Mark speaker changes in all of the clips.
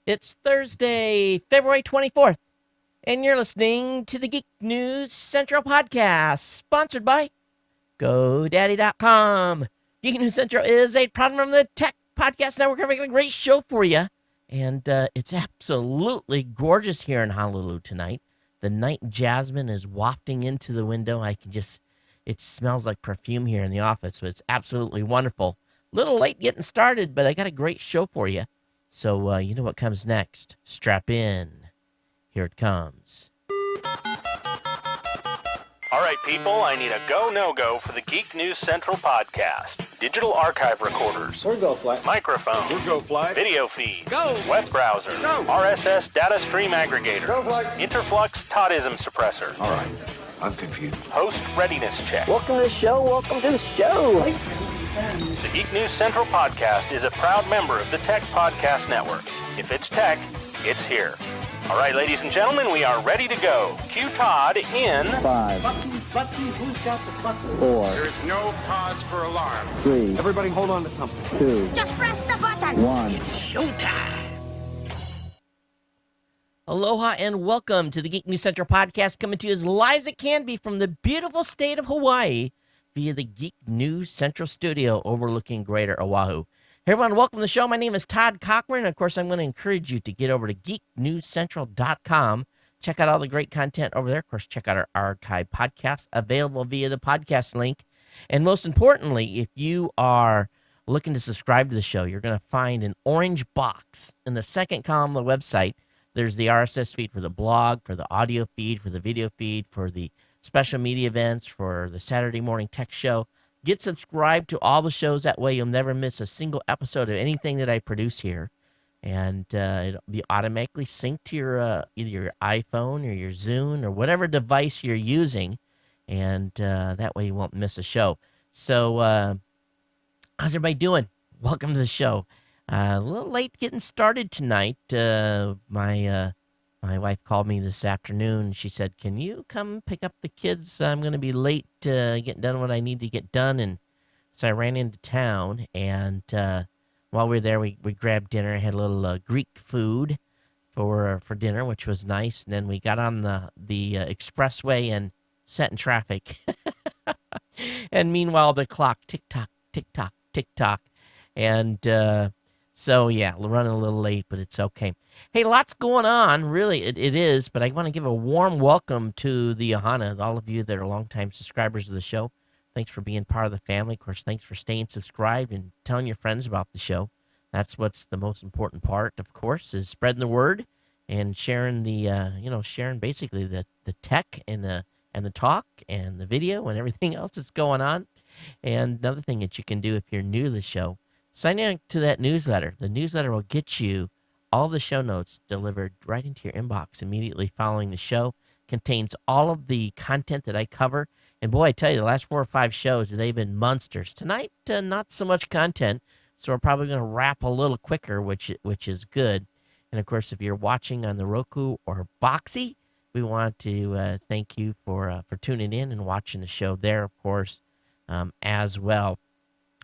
Speaker 1: It's Thursday, February 24th, and you're listening to the Geek News Central podcast, sponsored by GoDaddy.com. Geek News Central is a product from the Tech Podcast Network. We're making a great show for you, and it's absolutely gorgeous here in Honolulu tonight. The night jasmine is wafting into the window. It smells like perfume here in the office, so it's absolutely wonderful. A little late getting started, but I got a great show for you. So, you know what comes next. Strap in. Here it comes.
Speaker 2: All right, people, I need a go, no-go for the Geek News Central podcast. Digital archive recorders.
Speaker 3: We're go fly.
Speaker 2: Microphone.
Speaker 3: We're go fly.
Speaker 2: Video feed.
Speaker 3: Go.
Speaker 2: Web browser.
Speaker 3: Go.
Speaker 2: RSS data stream aggregator.
Speaker 3: Go fly.
Speaker 2: Interflux Toddism suppressor.
Speaker 3: All right. I'm confused.
Speaker 2: Host readiness check.
Speaker 4: Welcome to the show. Welcome to the show.
Speaker 2: The Geek News Central podcast is a proud member of the Tech Podcast Network. If it's tech, it's here. All right, ladies and gentlemen, we are ready to go. Cue Todd in
Speaker 4: 5,
Speaker 5: Button, who's got the button?
Speaker 4: 4,
Speaker 3: There is no cause for alarm.
Speaker 4: 3,
Speaker 3: Everybody hold on to something.
Speaker 4: 2,
Speaker 6: Just press the button.
Speaker 4: 1.
Speaker 1: Aloha and welcome to the Geek News Central podcast, coming to you as live as it can be from the beautiful state of Hawaii via the Geek News Central studio overlooking Greater Oahu. Hey everyone, welcome to the show. My name is Todd Cochran. Of course, I'm going to encourage you to get over to geeknewscentral.com. Check out all the great content over there. Of course, check out our archive podcast available via the podcast link. And most importantly, if you are looking to subscribe to the show, you're going to find an orange box in the second column of the website. There's the RSS feed for the blog, for the audio feed, for the video feed, for the special media events, for the Saturday morning tech show. Get subscribed to all the shows. That way you'll never miss a single episode of anything that I produce here. And it'll be automatically synced to your either your iPhone or your Zune or whatever device you're using. And that way you won't miss a show. So how's everybody doing? Welcome to the show. A little late getting started tonight. My wife called me this afternoon. She said, "Can you come pick up the kids? I'm going to be late getting done what I need to get done." And so I ran into town, and while we were there, we grabbed dinner. I had a little Greek food for dinner, which was nice. And then we got on the expressway and sat in traffic. And meanwhile, the clock tick-tock, tick-tock, tick-tock. And so, yeah, running a little late, but it's okay. Hey, lots going on. Really, it is. But I want to give a warm welcome to the Ohana, all of you that are longtime subscribers of the show. Thanks for being part of the family. Of course, thanks for staying subscribed and telling your friends about the show. That's what's the most important part, of course, is spreading the word and sharing sharing basically the tech and the talk and the video and everything else that's going on. And another thing that you can do if you're new to the show, sign in to that newsletter. The newsletter will get you all the show notes delivered right into your inbox immediately following the show. Contains all of the content that I cover. And boy, I tell you, the last 4 or 5 shows, they've been monsters. Tonight, not so much content, so we're probably going to wrap a little quicker, which is good. And of course, if you're watching on the Roku or Boxy, we want to thank you for tuning in and watching the show there, of course, as well.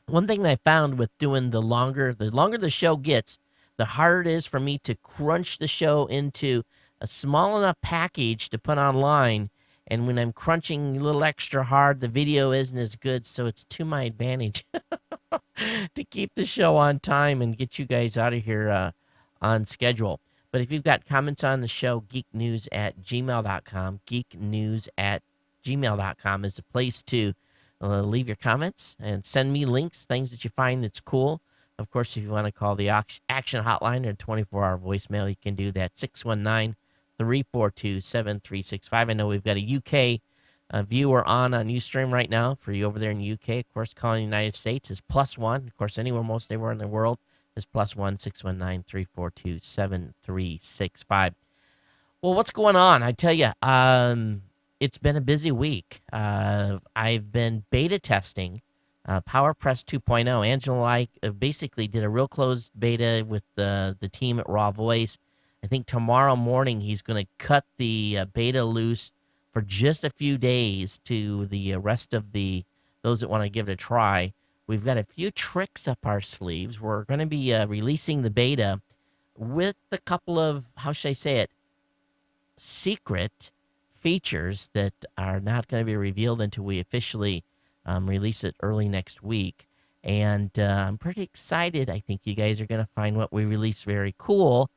Speaker 1: One thing that I found with doing the longer the show gets, the harder it is for me to crunch the show into a small enough package to put online. And when I'm crunching a little extra hard, the video isn't as good. So it's to my advantage to keep the show on time and get you guys out of here on schedule. But if you've got comments on the show, geeknews@gmail.com, geeknews@gmail.com is the place to leave your comments and send me links, things that you find that's cool. Of course, if you want to call the action hotline or 24-hour voicemail, you can do that, 619-342-7365. I know we've got a UK viewer on Ustream right now for you over there in the UK. Of course, calling the United States is +1. Of course, most anywhere in the world is +1, 619-342-7365. Well, what's going on? I tell you, it's been a busy week. I've been beta testing PowerPress 2.0. Angela and I basically did a real closed beta with the team at Raw Voice. I think tomorrow morning he's going to cut the beta loose for just a few days to the rest of those that want to give it a try. We've got a few tricks up our sleeves. We're going to be releasing the beta with a couple of, how should I say it, secret features that are not going to be revealed until we officially release it early next week. And I'm pretty excited. I think you guys are going to find what we release very cool.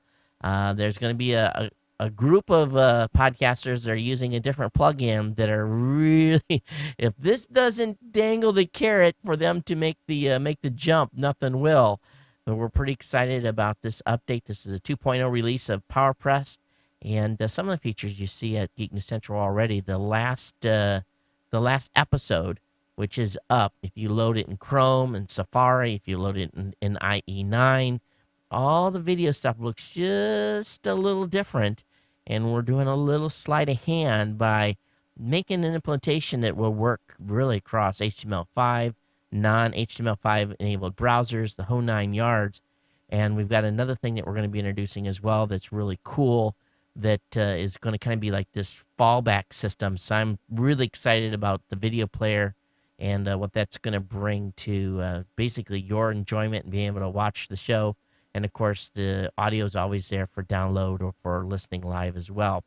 Speaker 1: There's going to be a group of podcasters that are using a different plugin that are really, if this doesn't dangle the carrot for them to make the jump, nothing will. But we're pretty excited about this update. This is a 2.0 release of PowerPress. And some of the features you see at Geek News Central already, the last episode, which is up, if you load it in Chrome and Safari, if you load it in IE9, all the video stuff looks just a little different. And we're doing a little sleight of hand by making an implementation that will work really across HTML5, non-HTML5 enabled browsers, the whole 9 yards. And we've got another thing that we're going to be introducing as well that's really cool, that is going to kind of be like this fallback system. So I'm really excited about the video player and what that's going to bring to basically your enjoyment and being able to watch the show. And, of course, the audio is always there for download or for listening live as well.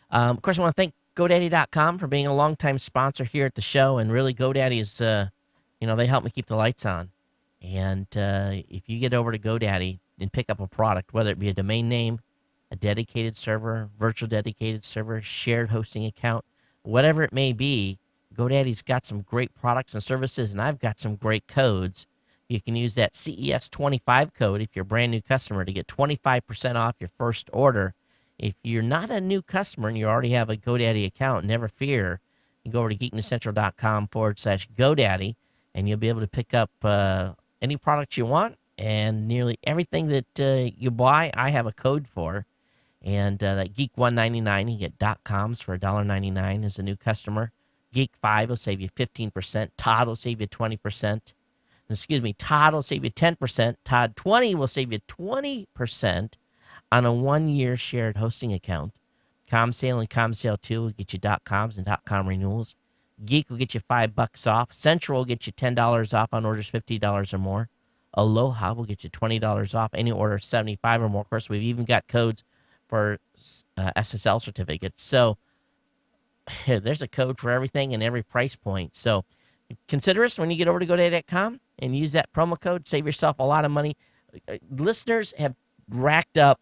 Speaker 1: Of course, I want to thank GoDaddy.com for being a longtime sponsor here at the show. And really, GoDaddy is, they help me keep the lights on. And if you get over to GoDaddy and pick up a product, whether it be a domain name, a dedicated server, virtual dedicated server, shared hosting account, whatever it may be, GoDaddy's got some great products and services, and I've got some great codes. You can use that CES25 code if you're a brand new customer to get 25% off your first order. If you're not a new customer and you already have a GoDaddy account, never fear. You go over to geeknewscentral.com/GoDaddy, and you'll be able to pick up any products you want. And nearly everything that you buy, I have a code for. And that Geek 199, you get .coms for $1.99 as a new customer. Geek 5 will save you 15%. Todd will save you 20%. Excuse me, Todd will save you 10%. Todd 20 will save you 20% on a 1-year shared hosting account. ComSale and ComSale 2 will get you .coms and .com renewals. Geek will get you $5 off. Central will get you $10 off on orders $50 or more. Aloha will get you $20 off any order $75 or more. Of course, we've even got codes for SSL certificates. So there's a code for everything and every price point. So consider us when you get over to GoDaddy.com and use that promo code. Save yourself a lot of money. Listeners have racked up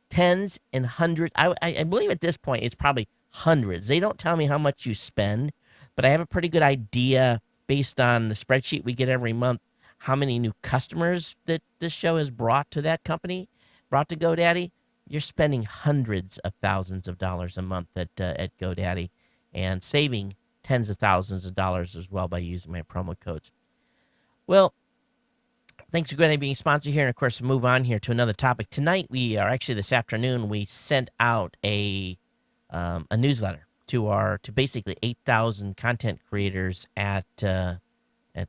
Speaker 1: tens and hundreds. I believe at this point it's probably hundreds. They don't tell me how much you spend, but I have a pretty good idea based on the spreadsheet we get every month how many new customers that this show has brought to that company, brought to GoDaddy. You're spending hundreds of thousands of dollars a month at GoDaddy and saving tens of thousands of dollars as well by using my promo codes. Well, thanks for GoDaddy being sponsored here. And, of course, move on here to another topic. Tonight, this afternoon, we sent out a newsletter to basically 8,000 content creators at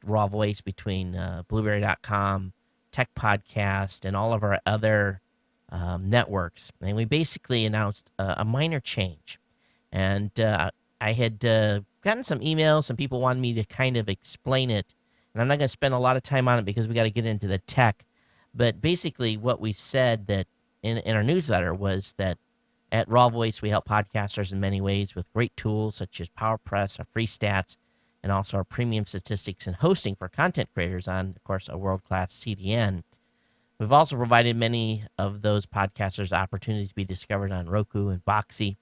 Speaker 1: Raw Voice between Blueberry.com, Tech Podcast, and all of our other networks. And we basically announced a minor change. And I had gotten some emails. Some people wanted me to kind of explain it. And I'm not going to spend a lot of time on it because we got to get into the tech. But basically what we said that in our newsletter was that at Raw Voice, we help podcasters in many ways with great tools such as PowerPress, our free stats, and also our premium statistics and hosting for content creators on, of course, a world-class CDN. We've also provided many of those podcasters opportunities to be discovered on Roku and Boxy.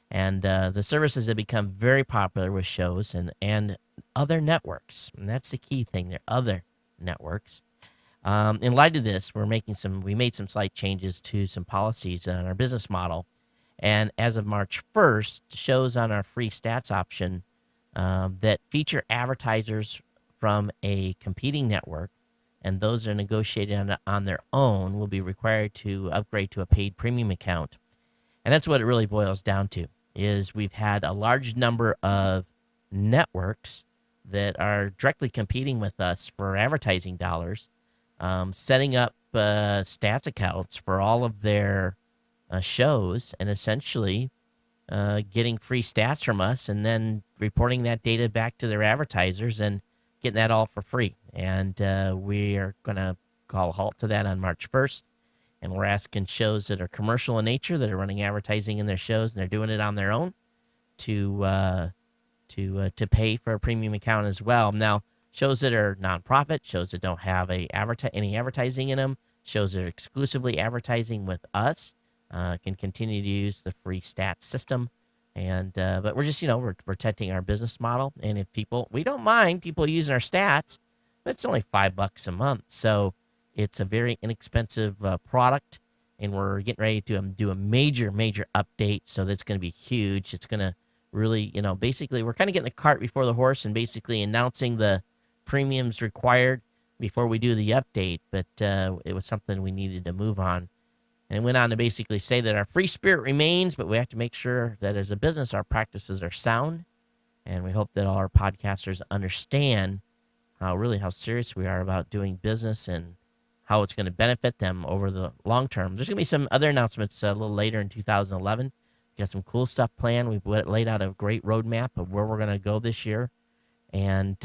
Speaker 1: And the services have become very popular with shows and other networks. And that's the key thing. They're other networks. In light of this, we made some slight changes to some policies on our business model. And as of March 1st, shows on our free stats option that feature advertisers from a competing network and those that are negotiated on their own will be required to upgrade to a paid premium account. And that's what it really boils down to, is we've had a large number of networks that are directly competing with us for advertising dollars, setting up stats accounts for all of their shows and essentially getting free stats from us and then reporting that data back to their advertisers and getting that all for free. And we are going to call a halt to that on March 1st. and we're asking shows that are commercial in nature, that are running advertising in their shows, and they're doing it on their own, to to pay for a premium account as well. Now, shows that are nonprofit, shows that don't have any advertising in them, shows that are exclusively advertising with us, can continue to use the free stats system. And but we're just we're protecting our business model. And if we don't mind people using our stats, but it's only $5 a month, so it's a very inexpensive product. And we're getting ready to do a major update, so that's going to be huge. It's going to really, basically, we're kind of getting the cart before the horse and basically announcing the premiums required before we do the update. But it was something we needed to move on. And it went on to basically say that our free spirit remains, but we have to make sure that as a business, our practices are sound. And we hope that all our podcasters understand how serious we are about doing business and how it's going to benefit them over the long term. There's going to be some other announcements a little later in 2011. We got some cool stuff planned. We've laid out a great roadmap of where we're going to go this year. And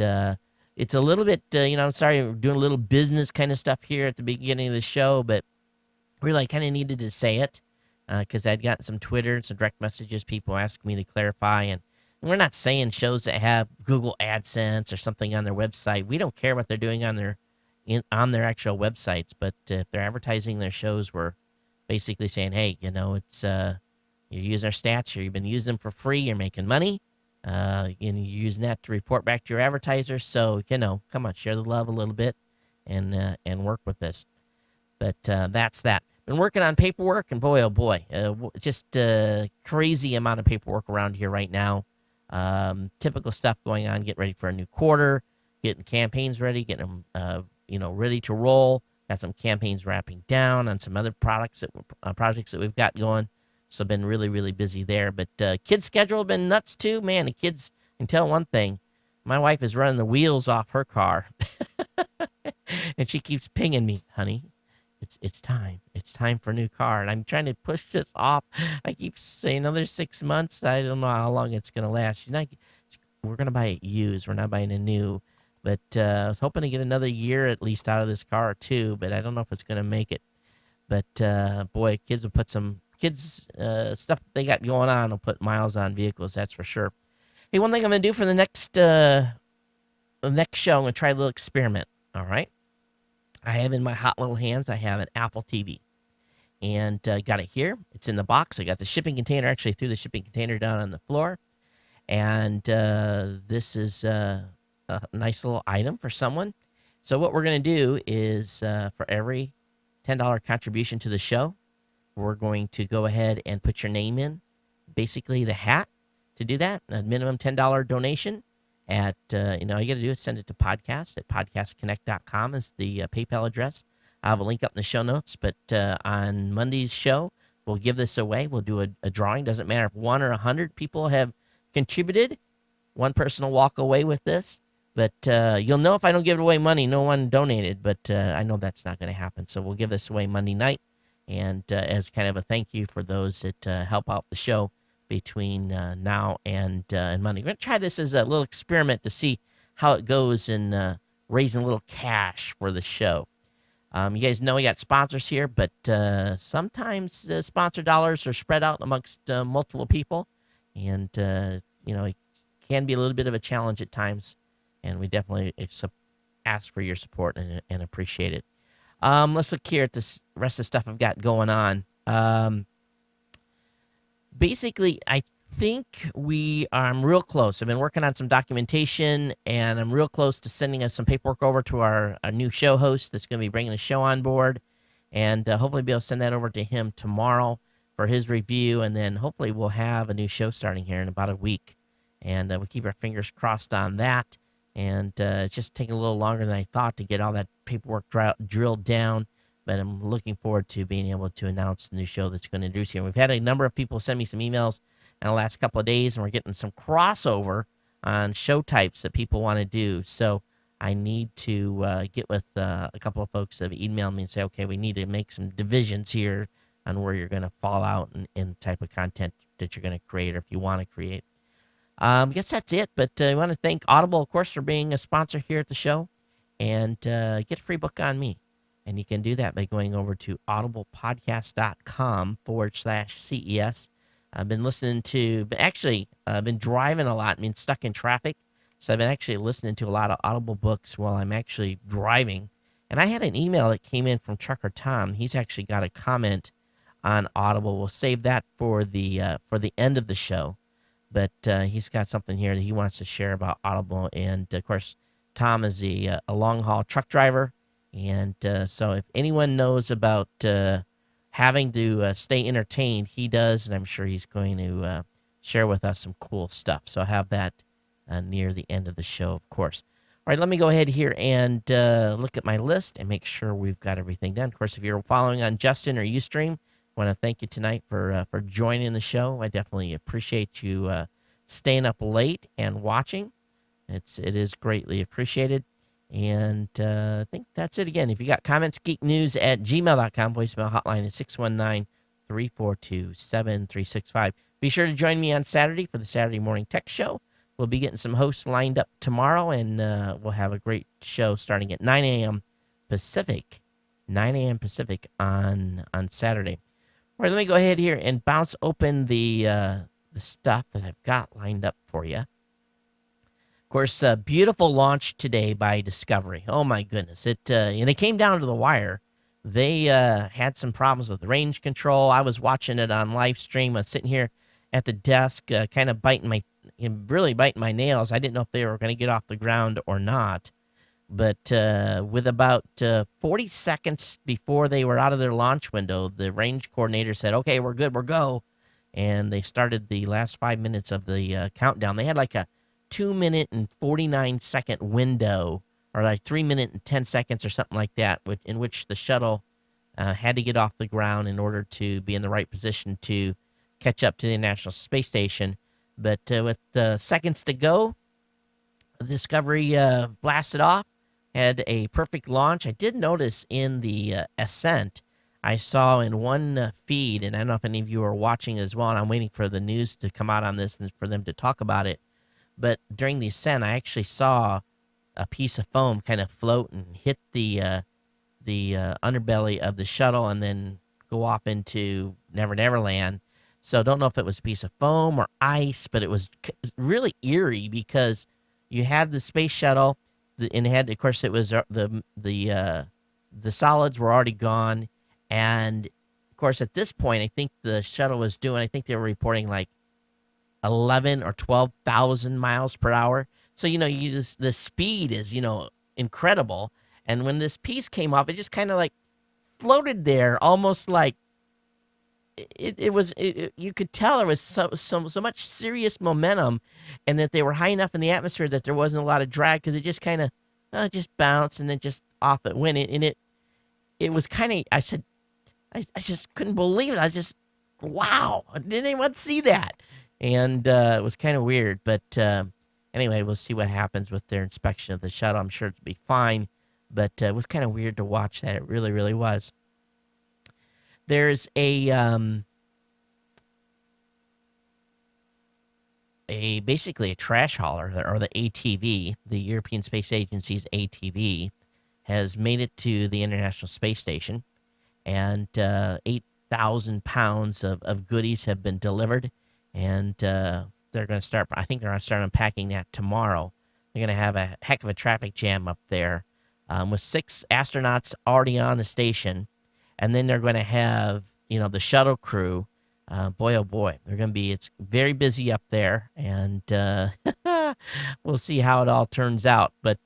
Speaker 1: it's a little bit, I'm sorry, we're doing a little business kind of stuff here at the beginning of the show, but really I kind of needed to say it because I'd gotten some Twitter and some direct messages, people asking me to clarify. And we're not saying shows that have Google AdSense or something on their website. We don't care what they're doing on their actual websites, but if they're advertising their shows, we're basically saying, hey, it's you're using our stats, or you've been using them for free, you're making money, and you're using that to report back to your advertisers. So come on, share the love a little bit, and work with this. But that's that. Been working on paperwork, and boy, oh boy, just crazy amount of paperwork around here right now. Typical stuff going on, getting ready for a new quarter, getting campaigns ready, getting them ready to roll. Got some campaigns wrapping down on some other projects that we've got going. So been really busy there. But kids' schedule been nuts too, man. The kids, can tell one thing. My wife is running the wheels off her car, and she keeps pinging me, honey. It's time. It's time for a new car. And I'm trying to push this off. I keep saying another 6 months. I don't know how long it's going to last. We're going to buy it used. We're not buying a new. But I was hoping to get another year at least out of this car too. But I don't know if it's going to make it. But boy, kids will put some stuff they got going on will put miles on vehicles. That's for sure. Hey, one thing I'm going to do for the next show, I'm going to try a little experiment. All right. I have in my hot little hands, I have an Apple TV. And got it here. It's in the box. I got the shipping container. Actually threw the shipping container down on the floor. And this is a nice little item for someone. So what we're going to do is for every $10 contribution to the show, we're going to go ahead and put your name in. Basically the hat to do that. A minimum $10 donation. All you got to do is send it to podcast at podcastconnect.com is the PayPal address. I'll have a link up in the show notes. But on Monday's show, we'll give this away. We'll do a drawing. Doesn't matter if 1 or 100 people have contributed. One person will walk away with this. But you'll know if I don't give away money, no one donated. But I know that's not going to happen. So we'll give this away Monday night. And as kind of a thank you for those that help out the show between now and Monday. We're going to try this as a little experiment to see how it goes in raising a little cash for the show. You guys know we got sponsors here, but sometimes sponsor dollars are spread out amongst multiple people. And, it can be a little bit of a challenge at times. And we definitely ask for your support and appreciate it. Let's look here at this rest of the stuff I've got going on. Basically, I think I'm real close. I've been working on some documentation, and I'm real close to sending us some paperwork over to our new show host that's going to be bringing the show on board. And hopefully be able to send that over to him tomorrow for his review. And then hopefully we'll have a new show starting here in about a week. And we'll keep our fingers crossed on that. And it's just taking a little longer than I thought to get all that paperwork drilled down. But I'm looking forward to being able to announce the new show that's going to introduce you. And we've had a number of people send me some emails in the last couple of days, and we're getting some crossover on show types that people want to do. So I need to get with a couple of folks that have emailed me and say, okay, we need to make some divisions here on where you're going to fall out in the type of content that you're going to create or if you want to create. I guess that's it. But I want to thank Audible, of course, for being a sponsor here at the show. And get a free book on me. And you can do that by going over to audiblepodcast.com/CES. I've been listening to, I've been driving a lot, stuck in traffic. So I've been actually listening to a lot of Audible books while I'm actually driving. And I had an email that came in from Trucker Tom. He's actually got a comment on Audible. We'll save that for the end of the show. But he's got something here that he wants to share about Audible. And, of course, Tom is a long-haul truck driver. And so if anyone knows about having to stay entertained, he does. And I'm sure he's going to share with us some cool stuff. So I'll have that near the end of the show, of course. All right, let me go ahead here and look at my list and make sure we've got everything done. Of course, if you're following on Justin or Ustream, I want to thank you tonight for joining the show. I definitely appreciate you staying up late and watching. It is greatly appreciated. And I think that's it again. If you got comments, geeknews@gmail.com. Voicemail hotline is 619-342-7365. Be sure to join me on Saturday for the Saturday Morning Tech Show. We'll be getting some hosts lined up tomorrow, and we'll have a great show starting at 9 a.m. Pacific. 9 a.m. Pacific on Saturday. All right, let me go ahead here and bounce open the stuff that I've got lined up for you. Of course, beautiful launch today by Discovery. Oh, my goodness. And it came down to the wire. They had some problems with range control. I was watching it on live stream. I was sitting here at the desk, kind of really biting my nails. I didn't know if they were going to get off the ground or not. But with about 40 seconds before they were out of their launch window, the range coordinator said, "Okay, we're good, we're go." And they started the last 5 minutes of the countdown. They had like a 2-minute and 49-second window, or like 3-minute and 10 seconds or something like that, in which the shuttle had to get off the ground in order to be in the right position to catch up to the International Space Station. But with seconds to go, Discovery blasted off, had a perfect launch. I did notice in the ascent, I saw in one feed, and I don't know if any of you are watching as well, and I'm waiting for the news to come out on this and for them to talk about it. But during the ascent, I actually saw a piece of foam kind of float and hit the underbelly of the shuttle and then go off into Never Never Land. So don't know if it was a piece of foam or ice, but it was really eerie because you had the space shuttle, and of course, it was the solids were already gone, and of course, at this point, I think the shuttle was doing. I think they were reporting like 11 or 12,000 miles per hour. So the speed is incredible, and when this piece came off, it just kind of like floated there, almost like. You could tell there was so much serious momentum, and that they were high enough in the atmosphere that there wasn't a lot of drag, because it just kind of just bounced and then just off it went. And it was kind of, I said, I just couldn't believe it. I was just, wow, didn't anyone see that? And it was kind of weird. But anyway, we'll see what happens with their inspection of the shuttle. I'm sure it'll be fine, but it was kind of weird to watch that. It really, really was. There's basically a trash hauler, or the ATV, the European Space Agency's ATV, has made it to the International Space Station, and 8,000 pounds of goodies have been delivered, and they're going to start. I think they're going to start unpacking that tomorrow. They're going to have a heck of a traffic jam up there, with 6 astronauts already on the station. And then they're going to have, the shuttle crew. Boy, oh boy, it's very busy up there. And we'll see how it all turns out. But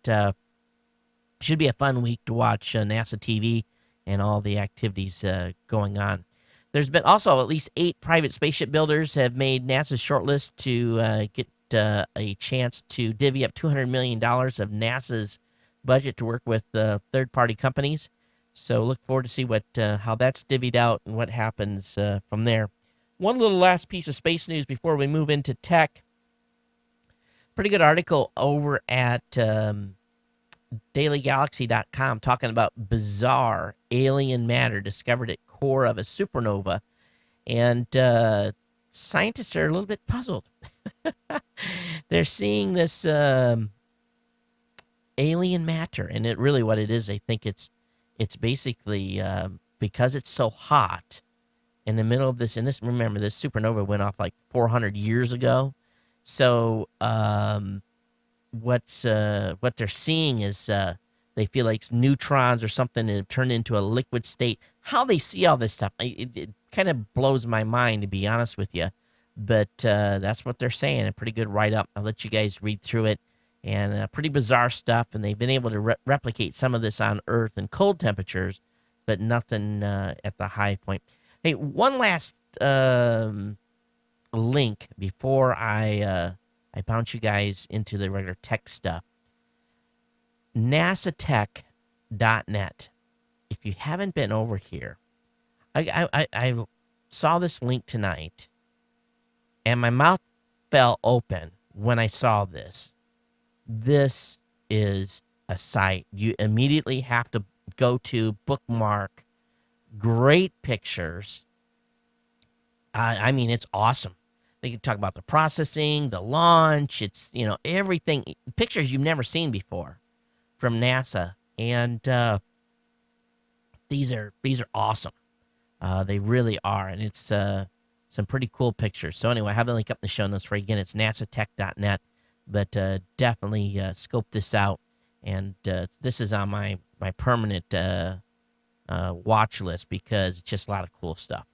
Speaker 1: should be a fun week to watch NASA TV and all the activities going on. There's been also at least 8 private spaceship builders have made NASA's shortlist to get a chance to divvy up $200 million of NASA's budget to work with third-party companies. So look forward to see how that's divvied out and what happens from there. One little last piece of space news before we move into tech. Pretty good article over at dailygalaxy.com talking about bizarre alien matter discovered at core of a supernova. And scientists are a little bit puzzled. They're seeing this alien matter, and what it is, I think it's It's basically because it's so hot in the middle of this, and this, remember, this supernova went off like 400 years ago. So what they're seeing is they feel like neutrons or something that have turned into a liquid state. How they see all this stuff, it kind of blows my mind, to be honest with you. But that's what they're saying. A pretty good write-up. I'll let you guys read through it. And pretty bizarre stuff. And they've been able to replicate some of this on Earth in cold temperatures, but nothing at the high point. Hey, one last link before I bounce you guys into the regular tech stuff. NASAtech.net. If you haven't been over here, I saw this link tonight, and my mouth fell open when I saw this. This is a site you immediately have to go to, bookmark. Great pictures. I mean, it's awesome. They can talk about the processing, the launch. It's, everything. Pictures you've never seen before from NASA. And these are awesome. They really are. And it's some pretty cool pictures. So anyway, I have the link up in the show notes for you. Again, it's nasatech.net. But definitely scope this out. And this is on my permanent watch list because it's just a lot of cool stuff.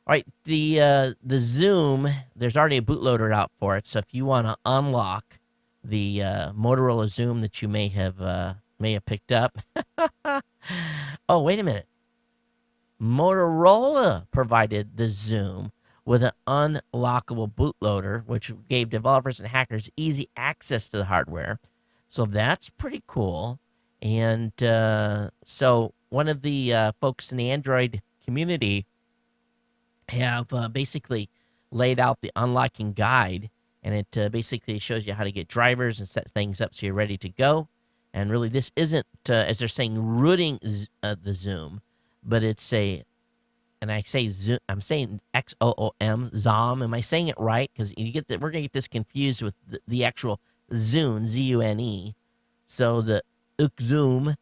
Speaker 1: All right, the Zoom, there's already a bootloader out for it. So if you want to unlock the Motorola Zoom that you may have picked up. Oh, wait a minute. Motorola provided the Zoom with an unlockable bootloader, which gave developers and hackers easy access to the hardware. So that's pretty cool. And so one of the folks in the Android community have basically laid out the unlocking guide, and it basically shows you how to get drivers and set things up so you're ready to go. And really, this isn't, as they're saying, rooting the Zoom, but it's and I say Zoom, I'm saying XOOM, Zom. Am I saying it right? Because we're gonna get this confused with the actual Zune, ZUNE. So the Zoom,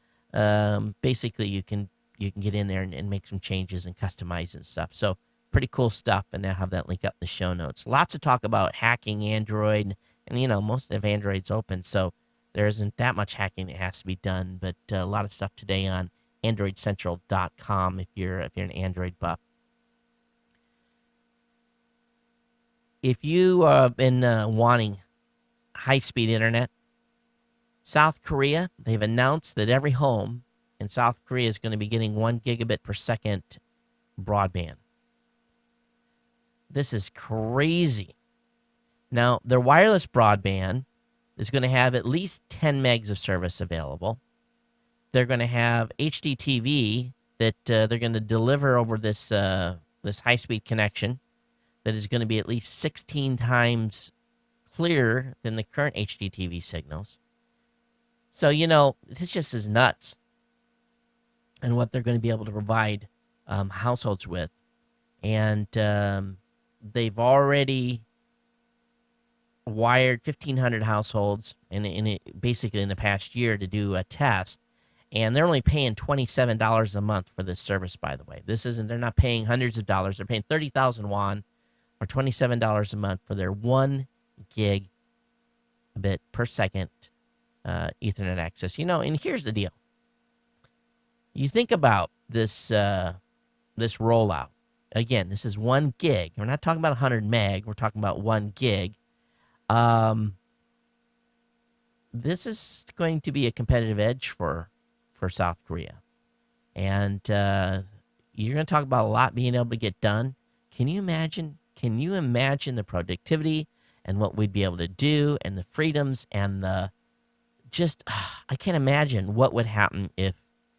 Speaker 1: basically you can get in there and make some changes and customize and stuff. So pretty cool stuff, and I'll have that link up in the show notes. Lots of talk about hacking Android, and most of Android's open, so there isn't that much hacking that has to be done. But a lot of stuff today on AndroidCentral.com if you're an Android buff. If you have been wanting high-speed internet, South Korea, they've announced that every home in South Korea is going to be getting 1 gigabit per second broadband. This is crazy. Now, their wireless broadband is going to have at least 10 megs of service available. They're going to have HDTV that they're going to deliver over this high-speed connection that is going to be at least 16 times clearer than the current HDTV signals. So, this just is nuts. And what they're going to be able to provide households with. And they've already wired 1,500 households basically in the past year to do a test. And they're only paying $27 a month for this service, by the way. They're not paying hundreds of dollars. They're paying 30,000 won or $27 a month for their 1 gigabit per second Ethernet access. And here's the deal. You think about this rollout. Again, this is 1 gig. We're not talking about 100 meg. We're talking about 1 gig. This is going to be a competitive edge for South Korea. And you're going to talk about a lot being able to get done. Can you imagine the productivity and what we'd be able to do and the freedoms and I can't imagine what would happen if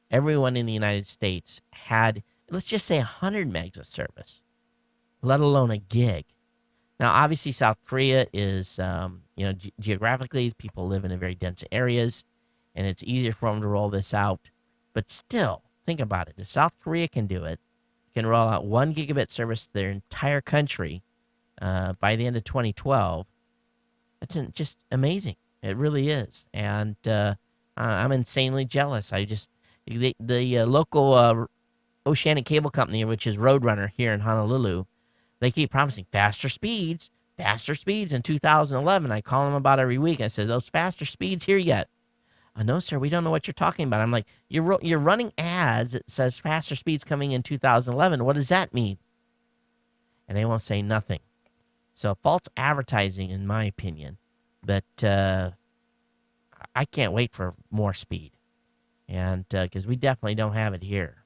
Speaker 1: everyone in the United States had, let's just say, 100 megs of service, let alone a gig. Now, obviously, South Korea is, geographically, people live in very dense areas, and it's easier for them to roll this out. But still, think about it. If South Korea can do it, can roll out 1 gigabit service to their entire country by the end of 2012, that's just amazing. It really is. And I'm insanely jealous. The local Oceanic Cable Company, which is Roadrunner here in Honolulu, they keep promising faster speeds in 2011. I call them about every week. I said, those faster speeds here yet? No, sir, we don't know what you're talking about. I'm like, you're running ads that says faster speeds coming in 2011. What does that mean? And they won't say nothing. So false advertising, in my opinion. But I can't wait for more speed. And because we definitely don't have it here.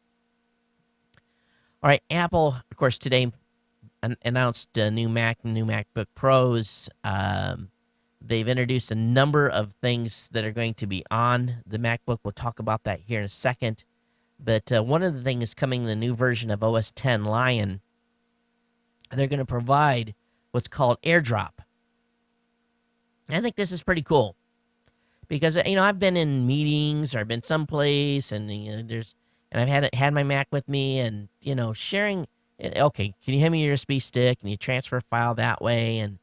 Speaker 1: All right, Apple, of course, today announced a new Mac and new MacBook Pros. They've introduced a number of things that are going to be on the MacBook. We'll talk about that here in a second. But one of the things coming in the new version of OS X Lion, they're going to provide what's called AirDrop. I think this is pretty cool because I've been in meetings or I've been someplace and I've had my Mac with me and sharing. Okay, can you hand me your USB stick and you transfer a file that way and.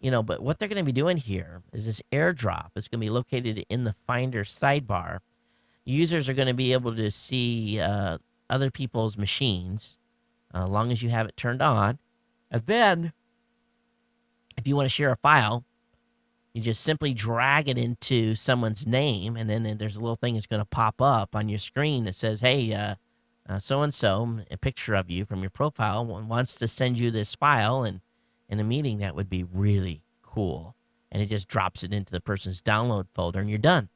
Speaker 1: But what they're going to be doing here is this AirDrop is going to be located in the Finder sidebar. Users are going to be able to see other people's machines as long as you have it turned on. And then, if you want to share a file, you just simply drag it into someone's name, and then there's a little thing that's going to pop up on your screen that says, hey, so-and-so, a picture of you from your profile, wants to send you this file, and in a meeting, that would be really cool. And it just drops it into the person's download folder, and you're done.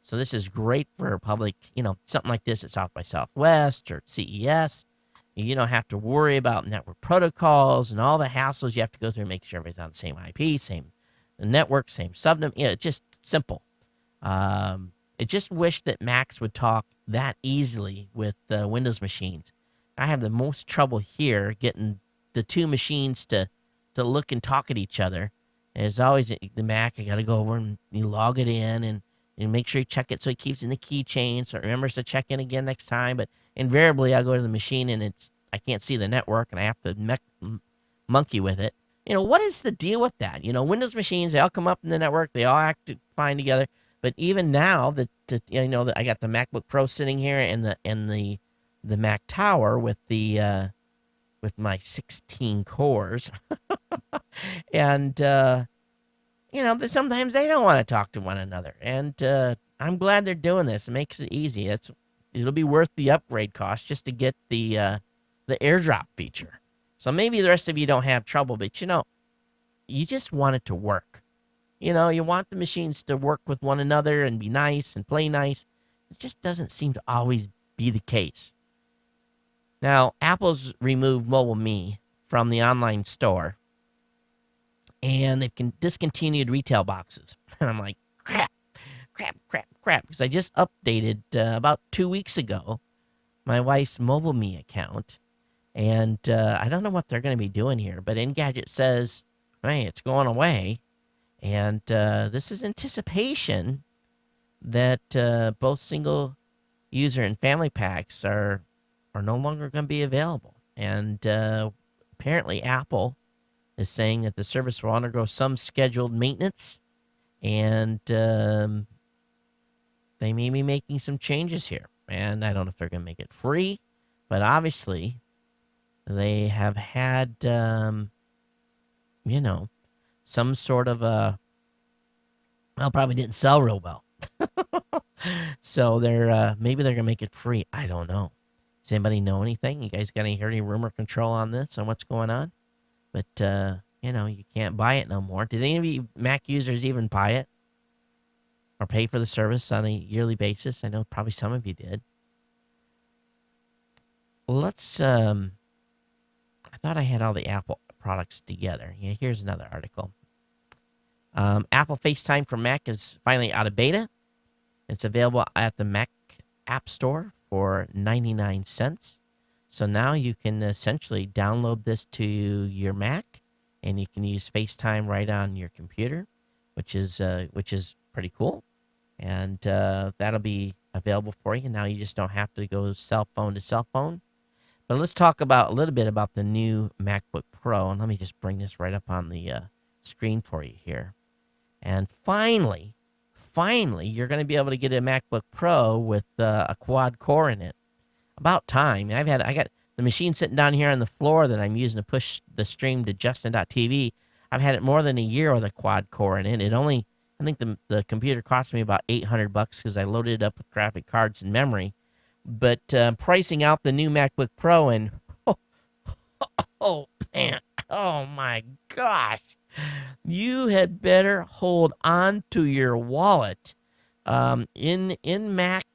Speaker 1: So this is great for public, something like this at South by Southwest or CES. You don't have to worry about network protocols and all the hassles you have to go through and make sure everybody's on the same IP, same network, same subnet. It's just simple. I just wish that Macs would talk that easily with Windows machines. I have the most trouble here getting the two machines to look and talk at each other. And it's always the Mac. I got to go over and you log it in and make sure you check it so it keeps in the keychain so it remembers to check in again next time. But invariably, I go to the machine and I can't see the network and I have to monkey with it. What is the deal with that? Windows machines, they all come up in the network. They all act fine together. But even now, that I got the MacBook Pro sitting here and the Mac Tower with the with my 16 cores. And, sometimes they don't want to talk to one another. And I'm glad they're doing this. It makes it easy. It'll be worth the upgrade cost just to get the AirDrop feature. So maybe the rest of you don't have trouble, but, you just want it to work. You want the machines to work with one another and be nice and play nice. It just doesn't seem to always be the case. Now, Apple's removed Mobile Me from the online store, and they've discontinued retail boxes. And I'm like, crap, because I just updated about 2 weeks ago my wife's Mobile Me account, and I don't know what they're going to be doing here, but Engadget says, hey, it's going away, and this is anticipation that both single user and family packs are no longer going to be available. And apparently Apple is saying that the service will undergo some scheduled maintenance, and they may be making some changes here. And I don't know if they're going to make it free, but obviously they have had, some sort of probably didn't sell real well. So maybe they're going to make it free. I don't know. Does anybody know anything? You guys got any rumor control on this, on what's going on? But, you can't buy it no more. Did any of you Mac users even buy it or pay for the service on a yearly basis? I know probably some of you did. Let's, I thought I had all the Apple products together. Yeah, here's another article. Apple FaceTime for Mac is finally out of beta. It's available at the Mac App Store for 99 cents. So now you can essentially download this to your Mac, and you can use FaceTime right on your computer, which is pretty cool. And that'll be available for you. Now you just don't have to go cell phone to cell phone. But let's talk a little bit about the new MacBook Pro. And let me just bring this right up on the screen for you here. And finally, finally, you're going to be able to get a MacBook Pro with a quad core in it. About time. I got the machine sitting down here on the floor that I'm using to push the stream to Justin.tv. I've had it more than a year with a quad core in it. I think the computer cost me about $800 because I loaded it up with graphic cards and memory. But pricing out the new MacBook Pro and oh man, oh my gosh, you had better hold on to your wallet. In Mac,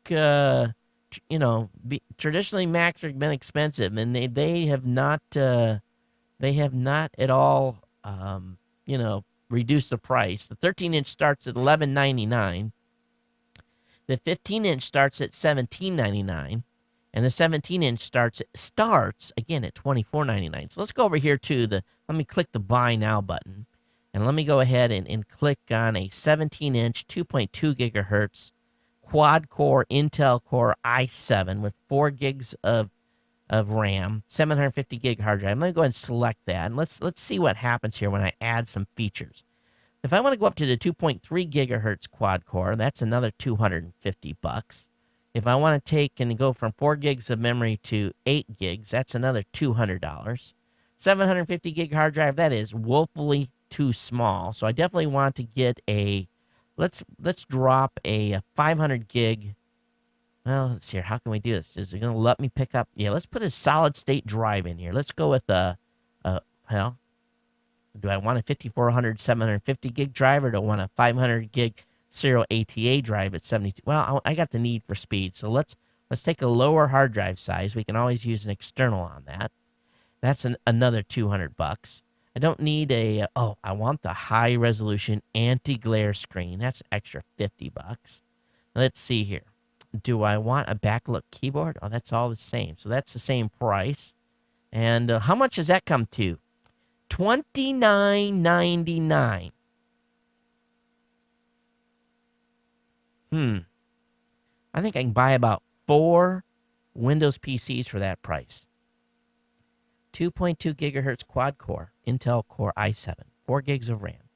Speaker 1: traditionally Macs have been expensive, and they have not at all reduced the price. The 13-inch starts at $11.99. The 15-inch starts at $17.99. And the 17-inch starts again at $24.99. So let's go over here to let me click the Buy Now button. And let me go ahead and click on a 17-inch, 2.2 gigahertz, quad-core Intel Core i7 with 4 gigs of RAM, 750 gig hard drive. I'm going to go ahead and select that. And let's see what happens here when I add some features. If I want to go up to the 2.3 gigahertz quad-core, that's another $250. If I want to take and go from 4 gigs of memory to 8 gigs, that's another $200. 750 gig hard drive, that is woefully too small. So I definitely want to get let's drop a 500 gig. Well, let's see here. How can we do this? Is it going to let me pick up? Yeah, let's put a solid state drive in here. Let's go with do I want a 5400, 750 gig drive, or do I want a 500 gig serial ATA drive at 72? Well, I got the need for speed, so let's take a lower hard drive size. We can always use an external on that. That's another $200. I don't need I want the high resolution anti-glare screen. That's extra $50. Let's see here. Do I want a backlit keyboard? Oh, that's all the same. So that's the same price. And how much does that come to? $29.99. I think I can buy about 4 Windows PCs for that price. 2.2 gigahertz quad core, Intel Core i7, 4 gigs of RAM.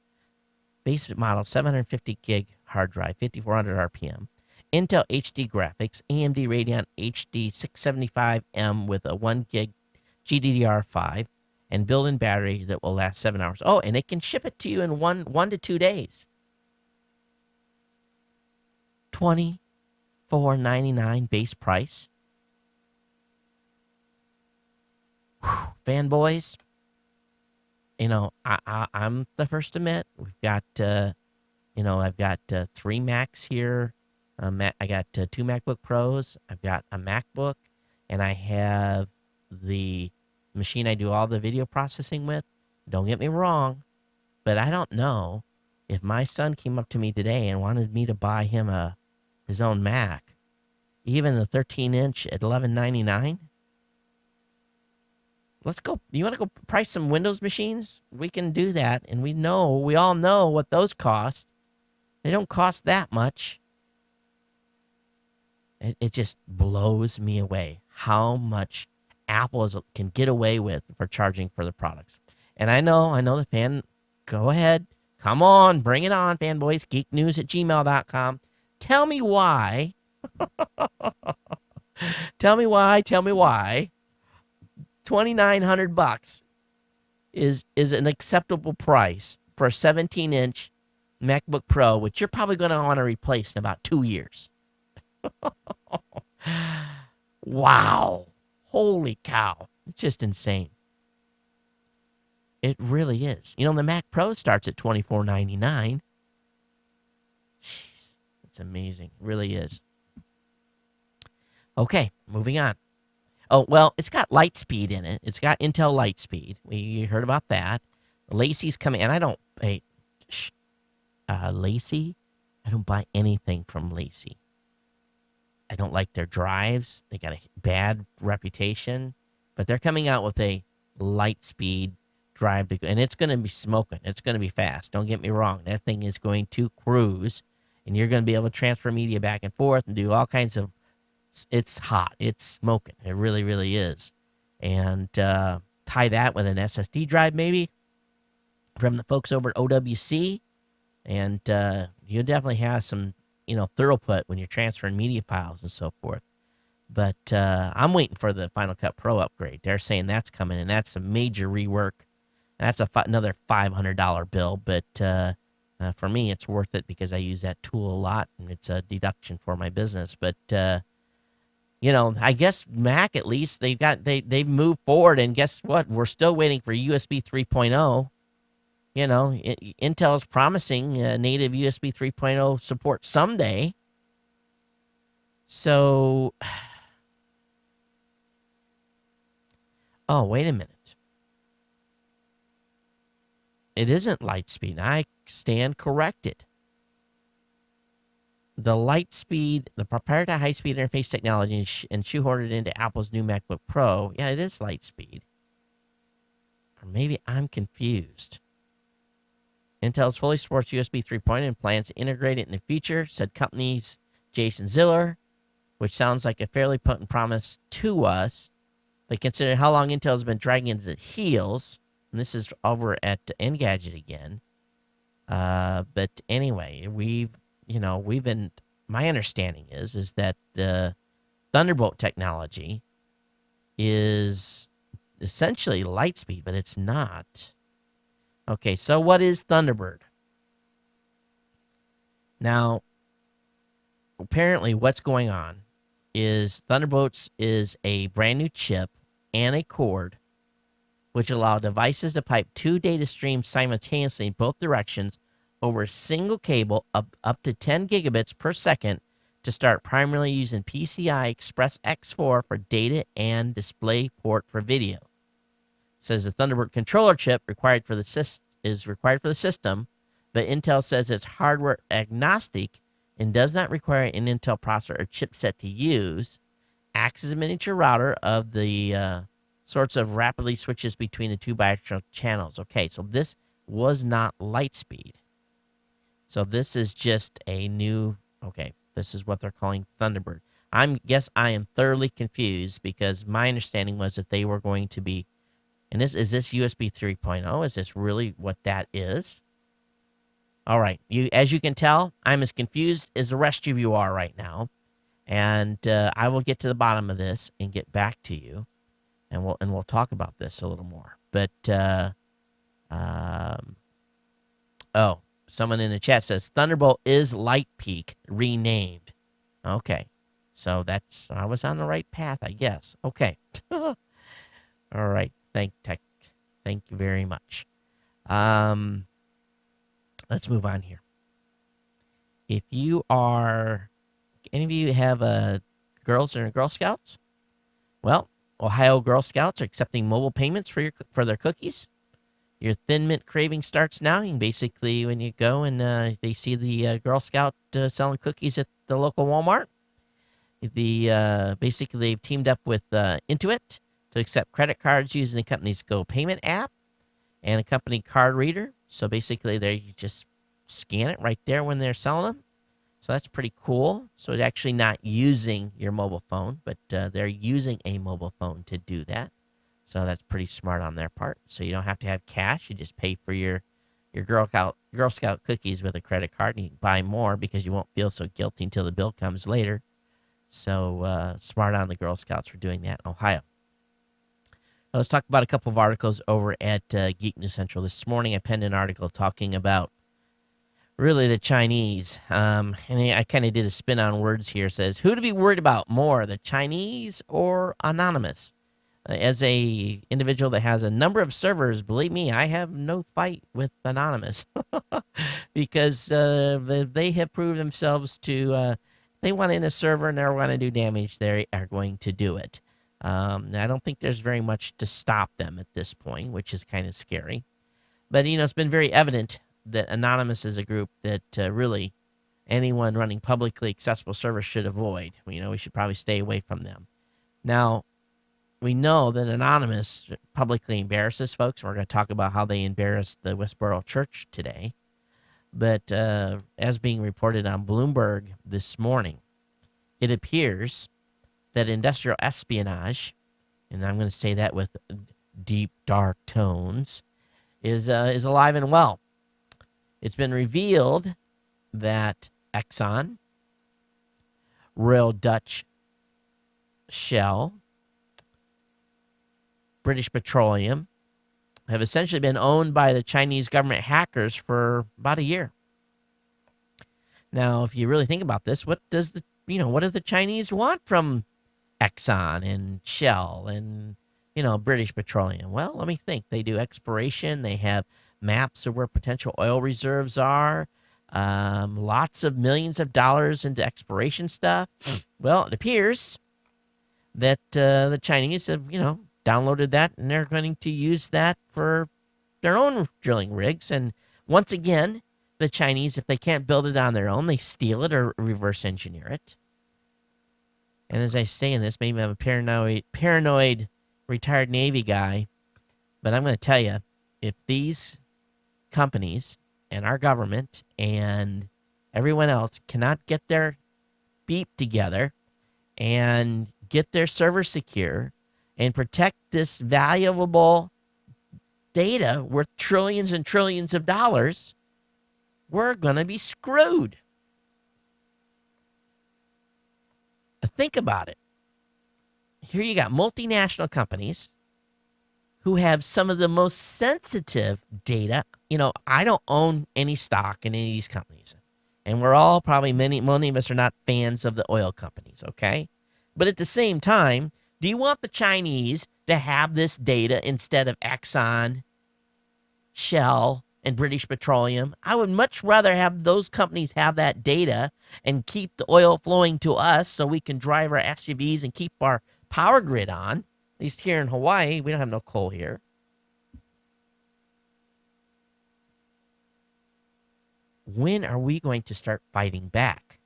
Speaker 1: Base model, 750 gig hard drive, 5400 RPM. Intel HD graphics, AMD Radeon HD 675M with a 1 gig GDDR5, and built-in battery that will last 7 hours. Oh, and it can ship it to you in one to 2 days. $24.99 base price. Whew, fanboys, I'm the first to admit we've got, I've got 3 Macs here. I got 2 MacBook Pros. I've got a MacBook, and I have the machine I do all the video processing with. Don't get me wrong, but I don't know if my son came up to me today and wanted me to buy him his own Mac, even the 13-inch at $11.99. Let's go. You want to go price some Windows machines? We can do that, and we all know what those cost. They don't cost that much. It just blows me away how much Apple can get away with for charging for the products. And I know the fan, go ahead. Come on, bring it on, fanboys. geeknews@gmail.com. Tell me why. Tell me why. $2,900 is an acceptable price for a 17-inch MacBook Pro, which you're probably going to want to replace in about 2 years. Wow. Holy cow. It's just insane. It really is. The Mac Pro starts at $24.99. Jeez, it's amazing. It really is. Okay, moving on. Oh, well, it's got Lightspeed in it. It's got Intel Lightspeed. We heard about that. Lacey's coming, and I don't pay. Lacey? I don't buy anything from Lacey. I don't like their drives. They got a bad reputation, but they're coming out with a Lightspeed drive, and it's going to be smoking. It's going to be fast. Don't get me wrong. That thing is going to cruise, and you're going to be able to transfer media back and forth and do all kinds of. It's hot. It's smoking. It really, really is. And tie that with an SSD drive, maybe, from the folks over at OWC. And you definitely have some, throughput when you're transferring media files and so forth. But I'm waiting for the Final Cut Pro upgrade. They're saying that's coming, and that's a major rework. That's another $500 bill, but for me, it's worth it because I use that tool a lot, and it's a deduction for my business. But I guess Mac, at least they've moved forward, and guess what? We're still waiting for USB 3.0. Intel's promising native USB 3.0 support someday. So, oh, wait a minute. It isn't Lightspeed. I stand corrected. The Lightspeed, the proprietary high-speed interface technology, and shoehorned it into Apple's new MacBook Pro. Yeah, it is Lightspeed. Or maybe I'm confused. Intel's fully supports USB 3.0 and plans to integrate it in the future, said company's Jason Ziller, which sounds like a fairly potent promise to us. But considering how long Intel has been dragging its heels, and this is over at Engadget again. But anyway, we've been, my understanding is that the Thunderbolt technology is essentially Lightspeed, but it's not. Okay, so what is Thunderbird? Now, apparently what's going on is Thunderbolts is a brand new chip and a cord which allow devices to pipe two data streams simultaneously in both directions over a single cable up to 10 gigabits per second to start primarily using PCI Express X4 for data and display port for video. Says the Thunderbird controller chip is required for the system, but Intel says it's hardware agnostic and does not require an Intel processor or chipset to use. Acts as a miniature router of the sorts of rapidly switches between the two bidirectional channels. Okay, so this was not Lightspeed. So this is just a new, this is what they're calling Thunderbird. I am thoroughly confused because my understanding was that they were going to be, and is this USB 3.0? Is this really what that is? All right, as you can tell, I'm as confused as the rest of you are right now, and I will get to the bottom of this and get back to you, and we'll talk about this a little more. But someone in the chat says Thunderbolt is Lightpeak renamed. Okay, so I was on the right path, I guess. Okay, all right. Thank you very much. Let's move on here. If you are, any of you have girls or Girl Scouts? Well, Ohio Girl Scouts are accepting mobile payments for their cookies. Your Thin Mint craving starts now. You can basically, when you go and they see the Girl Scout selling cookies at the local Walmart, basically they've teamed up with Intuit to accept credit cards using the company's Go Payment app and a company card reader. So basically, you just scan it right there when they're selling them. So that's pretty cool. So it's actually not using your mobile phone, but they're using a mobile phone to do that. So that's pretty smart on their part. So you don't have to have cash. You just pay for your Girl Scout cookies with a credit card, and you can buy more because you won't feel so guilty until the bill comes later. So smart on the Girl Scouts for doing that in Ohio. Let's talk about a couple of articles over at Geek News Central. This morning, I penned an article talking about really the Chinese. And I kind of did a spin on words here. It says, who to be worried about more, the Chinese or Anonymous? As a individual that has a number of servers, believe me, I have no fight with Anonymous because they have proved themselves to, they want in a server and they want to do damage, they are going to do it. I don't think there's very much to stop them at this point, which is kind of scary. But, it's been very evident that Anonymous is a group that really anyone running publicly accessible servers should avoid. We should probably stay away from them. Now, we know that Anonymous publicly embarrasses folks. We're going to talk about how they embarrassed the Westboro Church today. But as being reported on Bloomberg this morning, it appears that industrial espionage, and I'm going to say that with deep, dark tones, is alive and well. It's been revealed that Exxon, Royal Dutch Shell, British Petroleum have essentially been owned by the Chinese government hackers for about a year. Now, if you really think about this, what does the Chinese want from Exxon and Shell and British Petroleum? Well, let me think. They do exploration. They have maps of where potential oil reserves are. Lots of millions of dollars into exploration stuff. Well, it appears that the Chinese have downloaded that, and they're going to use that for their own drilling rigs. And once again, the Chinese, if they can't build it on their own, they steal it or reverse engineer it. And as I say in this, maybe I'm a paranoid retired Navy guy, but I'm going to tell you, if these companies and our government and everyone else cannot get their beep together and get their servers secure and protect this valuable data worth trillions and trillions of dollars, we're going to be screwed. Think about it. Here you got multinational companies who have some of the most sensitive data. I don't own any stock in any of these companies. And we're all probably, many of us are not fans of the oil companies, okay? But at the same time, do you want the Chinese to have this data instead of Exxon, Shell, and British Petroleum? I would much rather have those companies have that data and keep the oil flowing to us so we can drive our SUVs and keep our power grid on. At least here in Hawaii, we don't have no coal here. When are we going to start fighting back?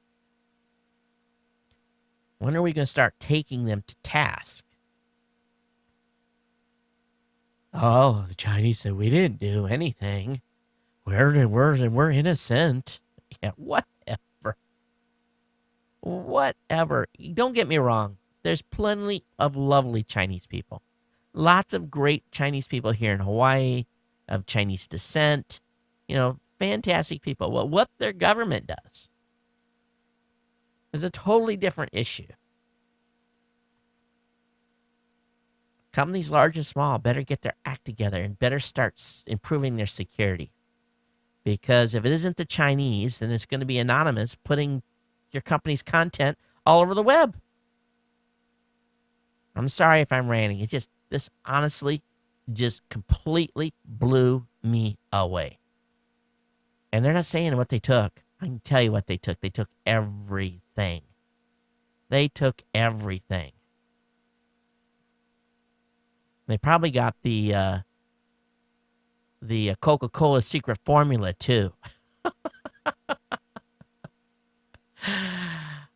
Speaker 1: When are we going to start taking them to task? Oh, the Chinese said we didn't do anything. We're innocent. Yeah, whatever. Whatever. Don't get me wrong. There's plenty of lovely Chinese people. Lots of great Chinese people here in Hawaii, of Chinese descent. Fantastic people. Well, what their government does is a totally different issue. Companies large and small better get their act together and better start improving their security. Because if it isn't the Chinese, then it's going to be anonymous putting your company's content all over the web. I'm sorry if I'm ranting. This honestly just completely blew me away. And they're not saying what they took. I can tell you what they took. They took everything. They took everything. They probably got the Coca-Cola secret formula, too.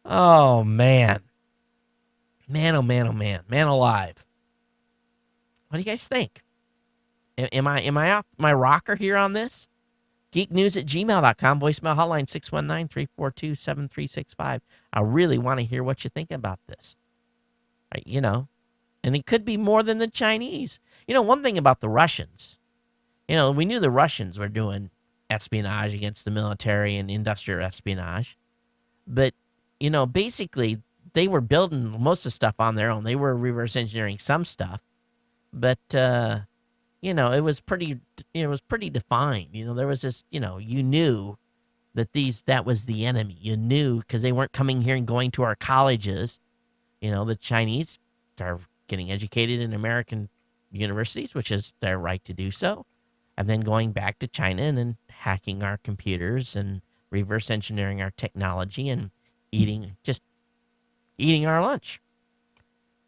Speaker 1: Oh, man. Man, oh, man, oh, man. Man alive. What do you guys think? Am I off my rocker here on this? geeknews@gmail.com, voicemail hotline 619-342-7365. I really want to hear what you think about this. And it could be more than the Chinese. One thing about the Russians, we knew the Russians were doing espionage against the military and industrial espionage. But, basically, they were building most of the stuff on their own. They were reverse engineering some stuff. But, it was pretty defined. There was this, you knew that was the enemy. You knew because they weren't coming here and going to our colleges. The Chinese are getting educated in American universities, which is their right to do so, and then going back to China and then hacking our computers and reverse engineering our technology and eating our lunch.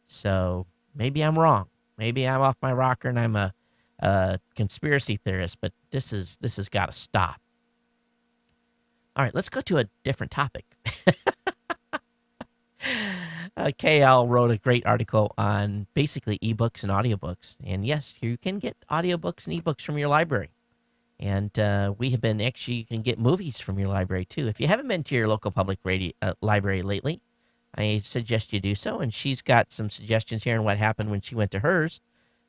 Speaker 1: So maybe I'm wrong. Maybe I'm off my rocker and I'm a conspiracy theorist, but this has got to stop. All right, let's go to a different topic. KL wrote a great article on basically ebooks and audiobooks. And yes, you can get audiobooks and ebooks from your library. And we have been you can get movies from your library too. If you haven't been to your local public library lately, I suggest you do so. And she's got some suggestions here on what happened when she went to hers.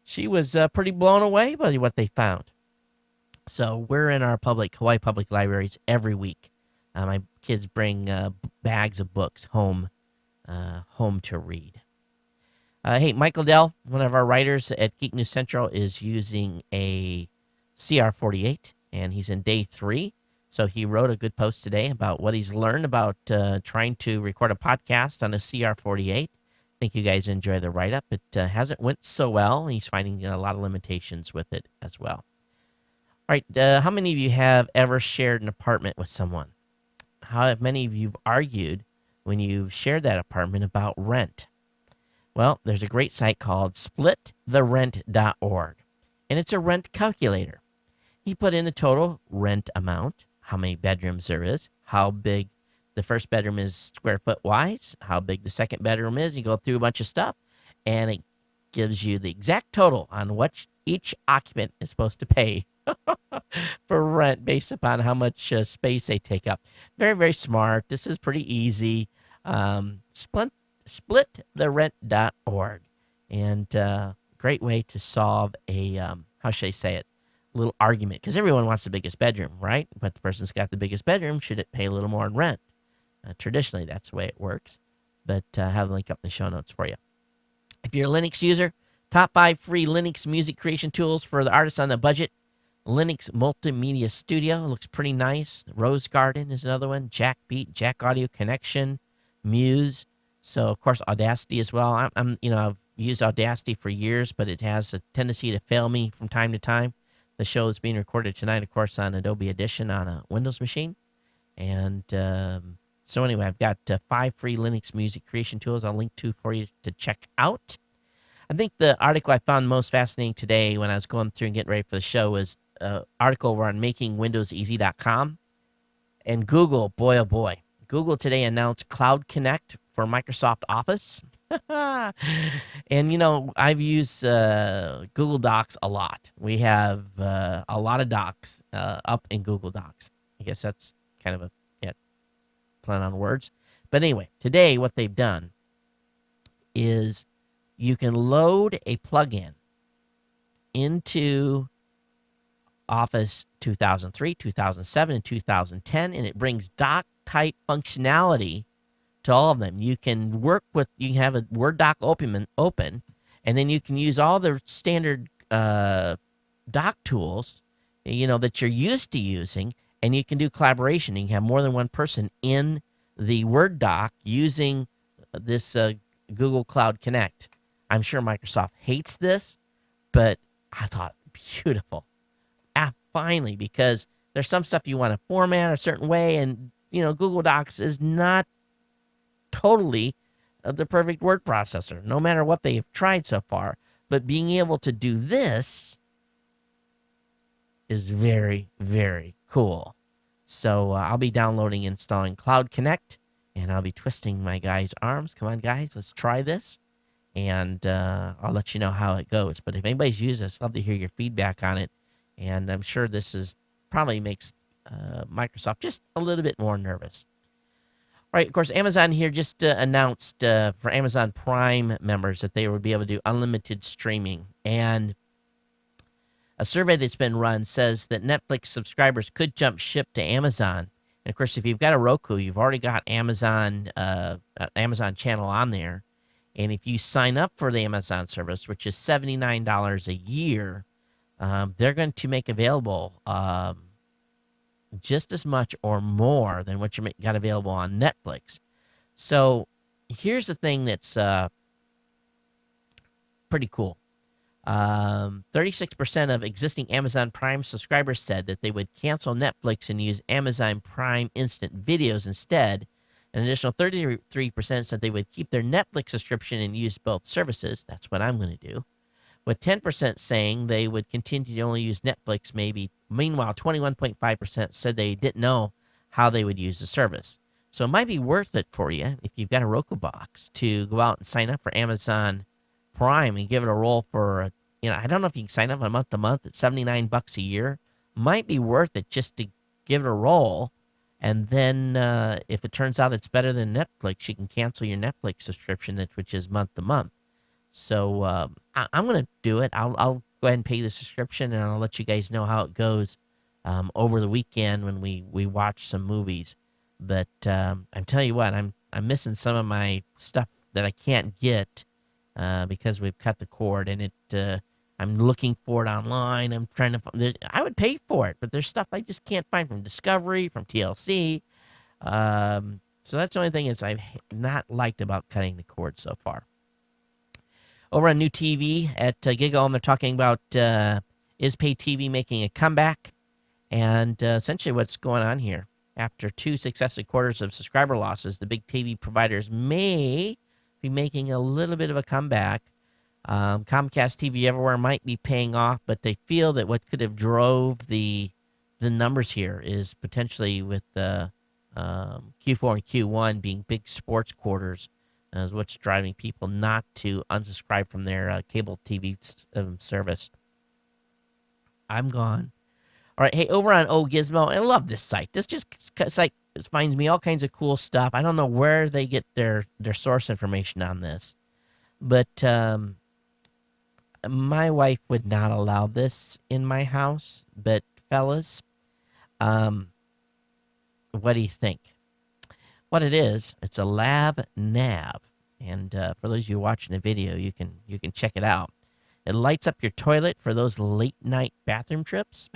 Speaker 1: She was pretty blown away by what they found. So we're in our Hawaii Public Libraries every week. My kids bring bags of books home to read. Hey, Michael Dell, one of our writers at Geek News Central, is using a CR48, and he's in day 3. So he wrote a good post today about what he's learned about trying to record a podcast on a CR48. I think you guys enjoy the write-up. It hasn't went so well. He's finding a lot of limitations with it as well. All right, how many of you have ever shared an apartment with someone? How many of you have argued when you shared that apartment about rent? Well, there's a great site called splittherent.org, and it's a rent calculator. You put in the total rent amount, how many bedrooms there is, how big the first bedroom is square foot wise, how big the second bedroom is. You go through a bunch of stuff, and it gives you the exact total on what each occupant is supposed to pay for rent based upon how much space they take up. Very, very smart. This is pretty easy. Splittherent.org. And great way to solve a, how should I say it, little argument. Because everyone wants the biggest bedroom, right? But the person's got the biggest bedroom, should it pay a little more in rent? Traditionally, that's the way it works. But I have a link up in the show notes for you. If you're a Linux user, top 5 free Linux music creation tools for the artists on the budget. Linux Multimedia Studio looks pretty nice. Rose Garden is another one. Jack Beat, Jack Audio Connection, Muse. So of course Audacity as well. I've used Audacity for years, but it has a tendency to fail me from time to time. The show is being recorded tonight, of course, on Adobe Audition on a Windows machine. And so anyway, I've got 5 free Linux music creation tools I'll link to for you to check out. I think the article I found most fascinating today when I was going through and getting ready for the show was an article over on makingwindowseasy.com. And Google, boy, oh boy. Google today announced Cloud Connect for Microsoft Office. And, I've used Google Docs a lot. We have a lot of docs up in Google Docs. I guess that's kind of a play on words. But anyway, today what they've done is you can load a plugin into Office 2003, 2007, and 2010, and it brings doc-type functionality to all of them. You can have a Word doc open, and then you can use all the standard doc tools, that you're used to using, and you can do collaboration. You can have more than one person in the Word doc using this Google Cloud Connect. I'm sure Microsoft hates this, but I thought beautiful. Finally, because there's some stuff you want to format a certain way, and Google Docs is not totally the perfect word processor, no matter what they have tried so far. But being able to do this is very, very cool. So I'll be downloading and installing Cloud Connect, and I'll be twisting my guys' arms. Come on, guys, let's try this, and I'll let you know how it goes. But if anybody's used this, I'd love to hear your feedback on it. And I'm sure this probably makes Microsoft just a little bit more nervous. All right, of course, Amazon here just announced for Amazon Prime members that they would be able to do unlimited streaming. And a survey that's been run says that Netflix subscribers could jump ship to Amazon. And of course, if you've got a Roku, you've already got Amazon channel on there. And if you sign up for the Amazon service, which is $79 a year, they're going to make available just as much or more than what you got available on Netflix. So here's the thing that's pretty cool. 36% of existing Amazon Prime subscribers said that they would cancel Netflix and use Amazon Prime Instant Videos instead. An additional 33% said they would keep their Netflix subscription and use both services. That's what I'm going to do. With 10% saying they would continue to only use Netflix, maybe. Meanwhile, 21.5% said they didn't know how they would use the service. So it might be worth it for you, if you've got a Roku box, to go out and sign up for Amazon Prime and give it a roll for, I don't know if you can sign up on month to month at $79 a year. Might be worth it just to give it a roll. And then if it turns out it's better than Netflix, you can cancel your Netflix subscription, which is month to month. So I'm going to do it. I'll go ahead and pay the subscription, and I'll let you guys know how it goes over the weekend when we watched some movies. But I'm telling you what, I'm missing some of my stuff that I can't get because we've cut the cord, and I'm looking for it online. I'm trying to. I would pay for it, but there's stuff I just can't find from Discovery, from TLC. So that's the only thing is I've not liked about cutting the cord so far. Over on New TV at Giga, they're talking about is pay TV making a comeback, and essentially what's going on here. After 2 successive quarters of subscriber losses, the big TV providers may be making a little bit of a comeback. Comcast TV Everywhere might be paying off, but they feel that what could have drove the numbers here is potentially with Q4 and Q1 being big sports quarters, is what's driving people not to unsubscribe from their cable TV service. I'm gone. All right, hey, over on Gizmo, I love this site. This site finds me all kinds of cool stuff. I don't know where they get their source information on this, but my wife would not allow this in my house. But fellas, what do you think? What it is? It's a lab nav, and for those of you watching the video, you can check it out. It lights up your toilet for those late night bathroom trips.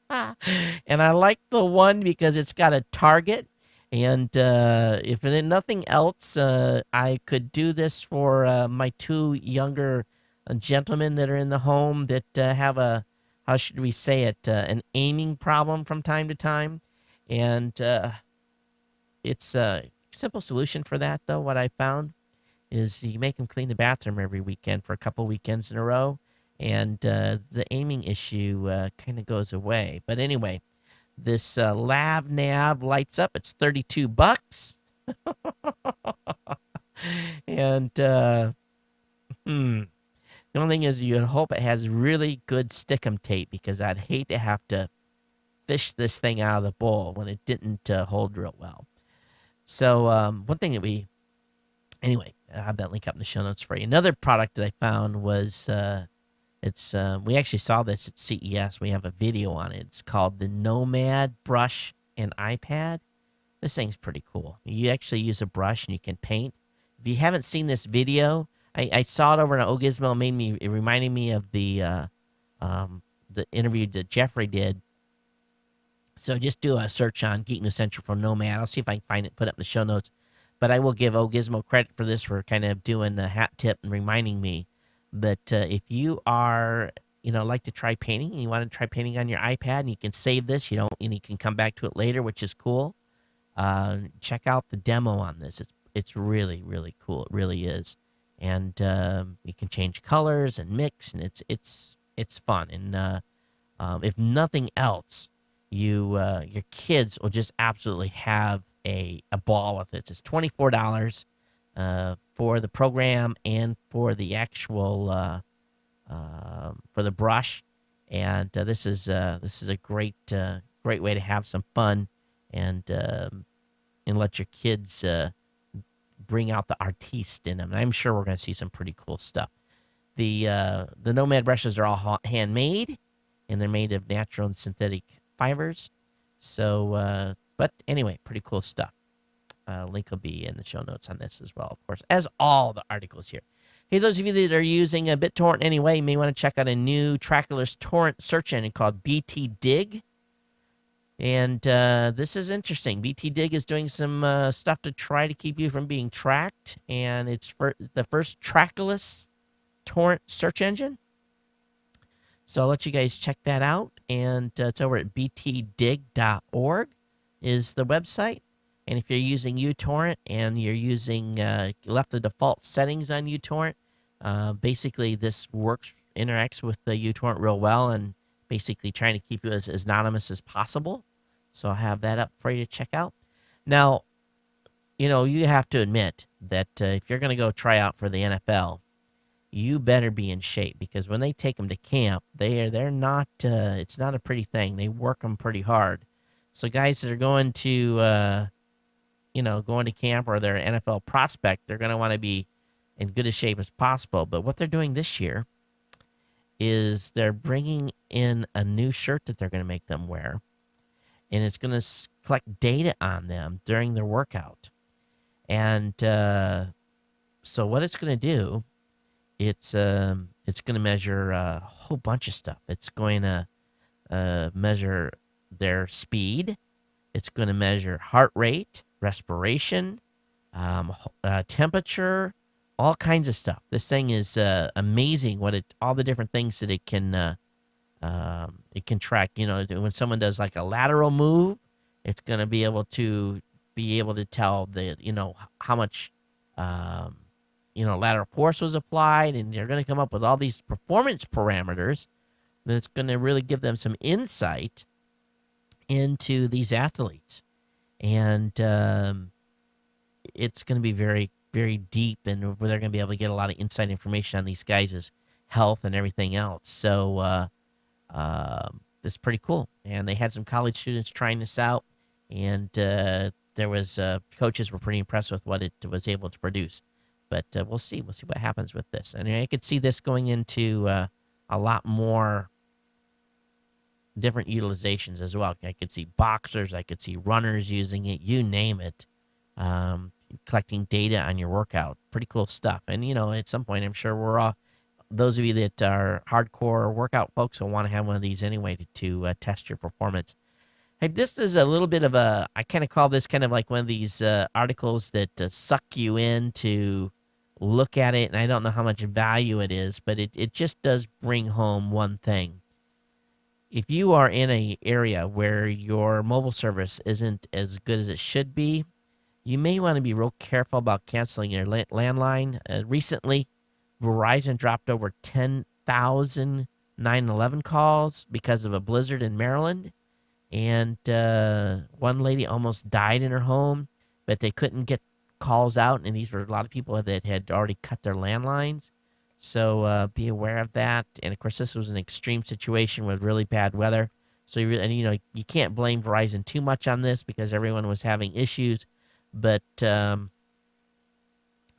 Speaker 1: And I like the one because it's got a target. And if nothing else, I could do this for my 2 younger gentlemen that are in the home that have how should we say it, an aiming problem from time to time. And it's a simple solution for that, though, what I found is you make them clean the bathroom every weekend for a couple weekends in a row, and the aiming issue kind of goes away. But anyway, this Lav Nav lights up. It's $32. And the only thing is you hope it has really good stickum tape, because I'd hate to have to fish this thing out of the bowl when it didn't hold real well. So one thing that anyway, I'll have that link up in the show notes for you. Another product that I found was, we actually saw this at CES. We have a video on it. It's called the Nomad Brush and iPad. This thing's pretty cool. You actually use a brush and you can paint. If you haven't seen this video, I saw it over on Gizmo. It reminded me of the interview that Jeffrey did. So just do a search on Geek News Central for Nomad. I'll see if I can find it, put it up in the show notes. But I will give Gizmo credit for this, for kind of doing the hat tip and reminding me. But if you are, like to try painting, and you want to try painting on your iPad, and you can save this, and you can come back to it later, which is cool. Check out the demo on this. It's really, really cool. It really is. And you can change colors and mix, and it's fun. And if nothing else, your kids will just absolutely have a ball with it. It's $24 for the program and for the actual for the brush. And this is a great way to have some fun and let your kids bring out the artiste in them. And I'm sure we're going to see some pretty cool stuff. The Nomad brushes are all handmade, and they're made of natural and synthetic fibers. So, but anyway, pretty cool stuff. Link will be in the show notes on this as well, of course, as all the articles here. Hey, those of you that are using a BitTorrent anyway, you may want to check out a new trackless torrent search engine called BT Dig. And this is interesting. BT Dig is doing some stuff to try to keep you from being tracked, and it's the first trackless torrent search engine. So I'll let you guys check that out, and it's over at btdig.org is the website. And if you're using uTorrent and you're using left the default settings on uTorrent, basically this interacts with the uTorrent real well, and basically trying to keep you as anonymous as possible. So I'll have that up for you to check out. Now, you have to admit that if you're going to go try out for the NFL, you better be in shape, because when they take them to camp, they're not. It's not a pretty thing. They work them pretty hard. So guys that are going to camp, or they're an NFL prospect, they're going to want to be in good a shape as possible. But what they're doing this year is they're bringing in a new shirt that they're going to make them wear, and it's going to collect data on them during their workout. And so what it's going to do, it's going to measure a whole bunch of stuff. It's going to measure their speed. It's going to measure heart rate, respiration, temperature, all kinds of stuff. This thing is amazing. All the different things that it can track. You know, when someone does like a lateral move, it's going to be able to tell how much lateral force was applied, and they're going to come up with all these performance parameters that's going to really give them some insight into these athletes. And it's going to be very, very deep, and they're going to be able to get a lot of inside information on these guys' health and everything else. So this is pretty cool. And they had some college students trying this out, and there was coaches were pretty impressed with what it was able to produce. But we'll see. We'll see what happens with this. And I could see this going into a lot more different utilizations as well. I could see boxers. I could see runners using it. You name it. Collecting data on your workout. Pretty cool stuff. And, at some point, I'm sure those of you that are hardcore workout folks will want to have one of these anyway to test your performance. Hey, this is a little bit of I kind of call this kind of like one of these articles that suck you in to look at it, and I don't know how much value it is, but it just does bring home one thing. If you are in an area where your mobile service isn't as good as it should be, you may want to be real careful about canceling your landline. Recently, Verizon dropped over 10,000 911 calls because of a blizzard in Maryland. And one lady almost died in her home, but they couldn't get calls out. And these were a lot of people that had already cut their landlines. So be aware of that. And, of course, this was an extreme situation with really bad weather. So, you can't blame Verizon too much on this because everyone was having issues. But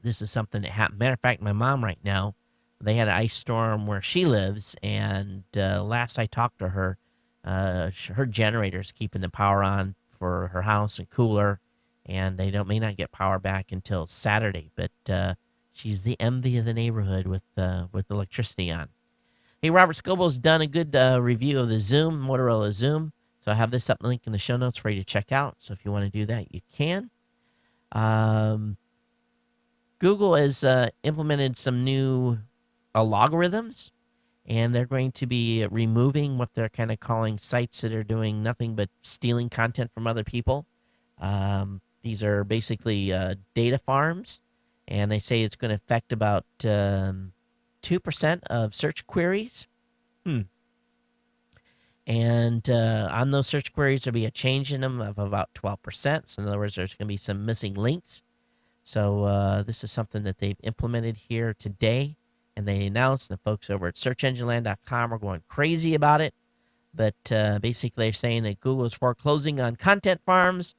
Speaker 1: this is something that happened. Matter of fact, my mom right now, they had an ice storm where she lives. And last I talked to her, her generator's keeping the power on for her house and cooler. And they may not get power back until Saturday. But she's the envy of the neighborhood with electricity on. Hey, Robert Scoble's done a good review of the Motorola Zoom. So I have this up link in the show notes for you to check out. So if you want to do that, you can. Google has implemented some new algorithms, and they're going to be removing what they're kind of calling sites that are doing nothing but stealing content from other people. These are basically data farms, and they say it's going to affect about 2% of search queries. And on those search queries, there'll be a change in them of about 12%. So in other words, there's going to be some missing links. So this is something that they've implemented here today. And they announced, the folks over at searchengineland.com are going crazy about it. But basically, they're saying that Google is foreclosing on content farms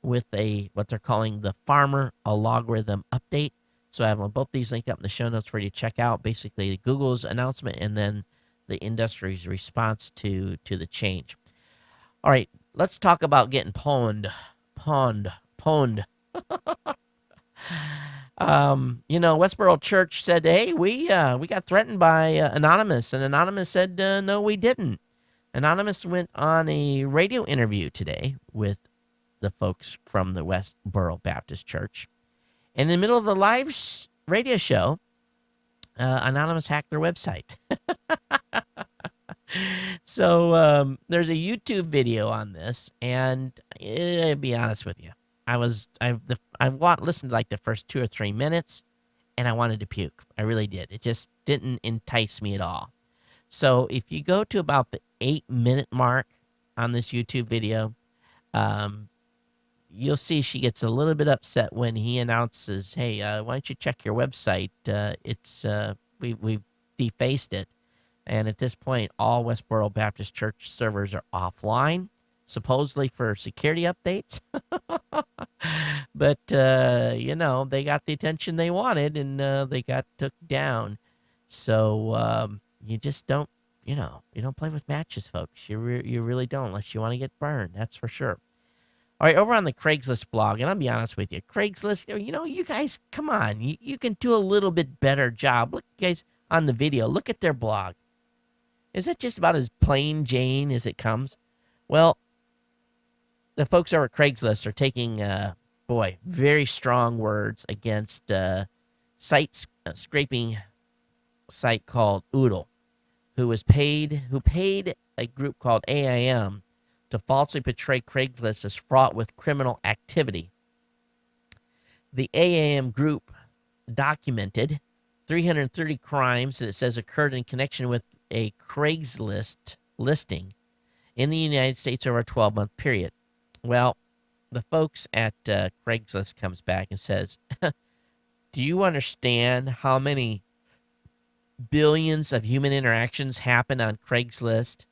Speaker 1: with what they're calling the Farmer Algorithm Update. So I have both these linked up in the show notes for you to check out. Basically, Google's announcement and then the industry's response to the change. All right, let's talk about getting pwned. Westboro Church said, hey, we got threatened by Anonymous, and Anonymous said, no, we didn't. Anonymous went on a radio interview today with the folks from the Westboro Baptist Church. And in the middle of the live radio show, Anonymous hacked their website. So there's a YouTube video on this, and I'll be honest with you, I listened to like the first 2 or 3 minutes, and I wanted to puke. I really did. It just didn't entice me at all. So if you go to about the 8-minute mark on this YouTube video, you'll see she gets a little bit upset when he announces, hey, why don't you check your website? We've defaced it. And at this point, all Westboro Baptist Church servers are offline, supposedly for security updates. But, they got the attention they wanted, and they got took down. So you just don't, you don't play with matches, folks. You really don't, unless you want to get burned. That's for sure. All right, over on the Craigslist blog, and I'll be honest with you, Craigslist, you guys, come on. You can do a little bit better job. Look, you guys, on the video, look at their blog. Is it just about as plain Jane as it comes? Well, the folks over at Craigslist are taking, very strong words against scraping site called Oodle, who paid a group called AIM to falsely portray Craigslist as fraught with criminal activity. The AIM group documented 330 crimes that it says occurred in connection with a Craigslist listing in the United States over a 12-month period. Well, the folks at Craigslist comes back and says, do you understand how many billions of human interactions happen on Craigslist,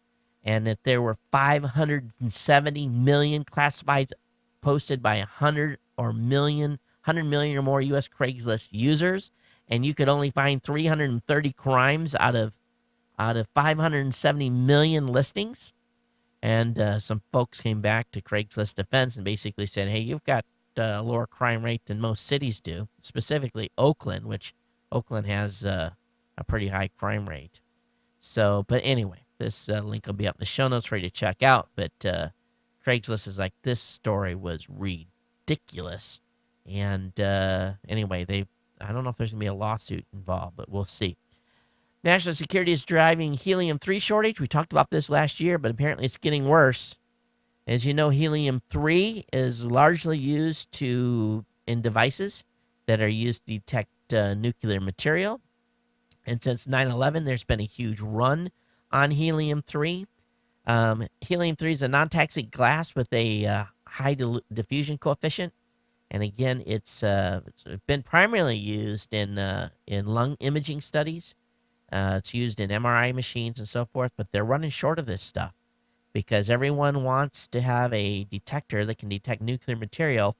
Speaker 1: and that there were 570 million classifieds posted by 100 million or more U.S. Craigslist users, and you could only find 330 crimes out of 570 million listings? And some folks came back to Craigslist defense and basically said, hey, you've got a lower crime rate than most cities do, specifically Oakland, which Oakland has a pretty high crime rate. So, but anyway, this link will be up in the show notes for you to check out. But Craigslist is like, this story was ridiculous. And anyway, I don't know if there's going to be a lawsuit involved, but we'll see. National security is driving helium-3 shortage. We talked about this last year, but apparently it's getting worse. As you know, helium-3 is largely used in devices that are used to detect nuclear material. And since 9/11, there's been a huge run on helium-3. Helium-3 is a non-toxic gas with a high diffusion coefficient. And again, it's been primarily used in lung imaging studies. It's used in MRI machines and so forth, but they're running short of this stuff because everyone wants to have a detector that can detect nuclear material.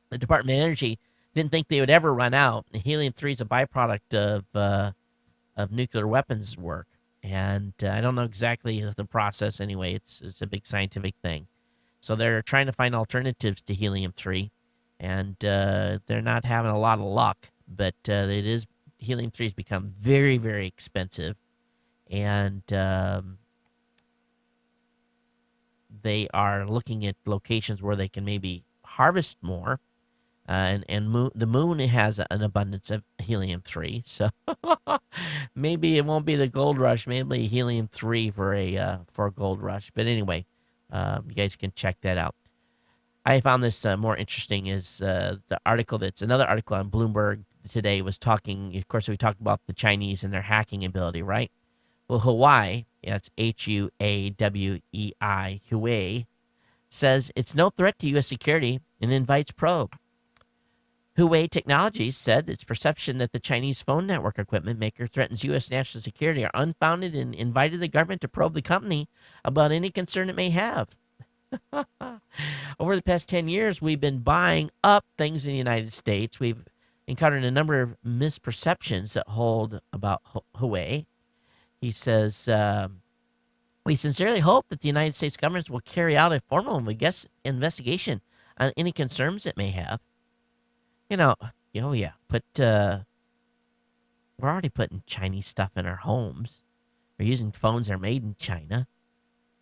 Speaker 1: The Department of Energy didn't think they would ever run out. Helium-3 is a byproduct of nuclear weapons work, and I don't know exactly the process anyway. It's a big scientific thing. So they're trying to find alternatives to helium-3, and they're not having a lot of luck, but helium-3 has become very, very expensive, and they are looking at locations where they can maybe harvest more, and the moon has an abundance of helium-3, so maybe it won't be the gold rush, maybe helium-3 for a gold rush. But anyway, you guys can check that out. I found this more interesting is the article another article on Bloomberg today was talking, of course, we talked about the Chinese and their hacking ability, right? Well, Huawei, that's Huawei, Huawei, says it's no threat to U.S. security and invites probe. Huawei Technologies said its perception that the Chinese phone network equipment maker threatens U.S. national security are unfounded and invited the government to probe the company about any concern it may have. Over the past 10 years, we've been buying up things in the United States. We've encountered a number of misperceptions that hold about Huawei. He says, we sincerely hope that the United States government will carry out a formal investigation on any concerns it may have. We're already putting Chinese stuff in our homes. We're using phones that are made in China.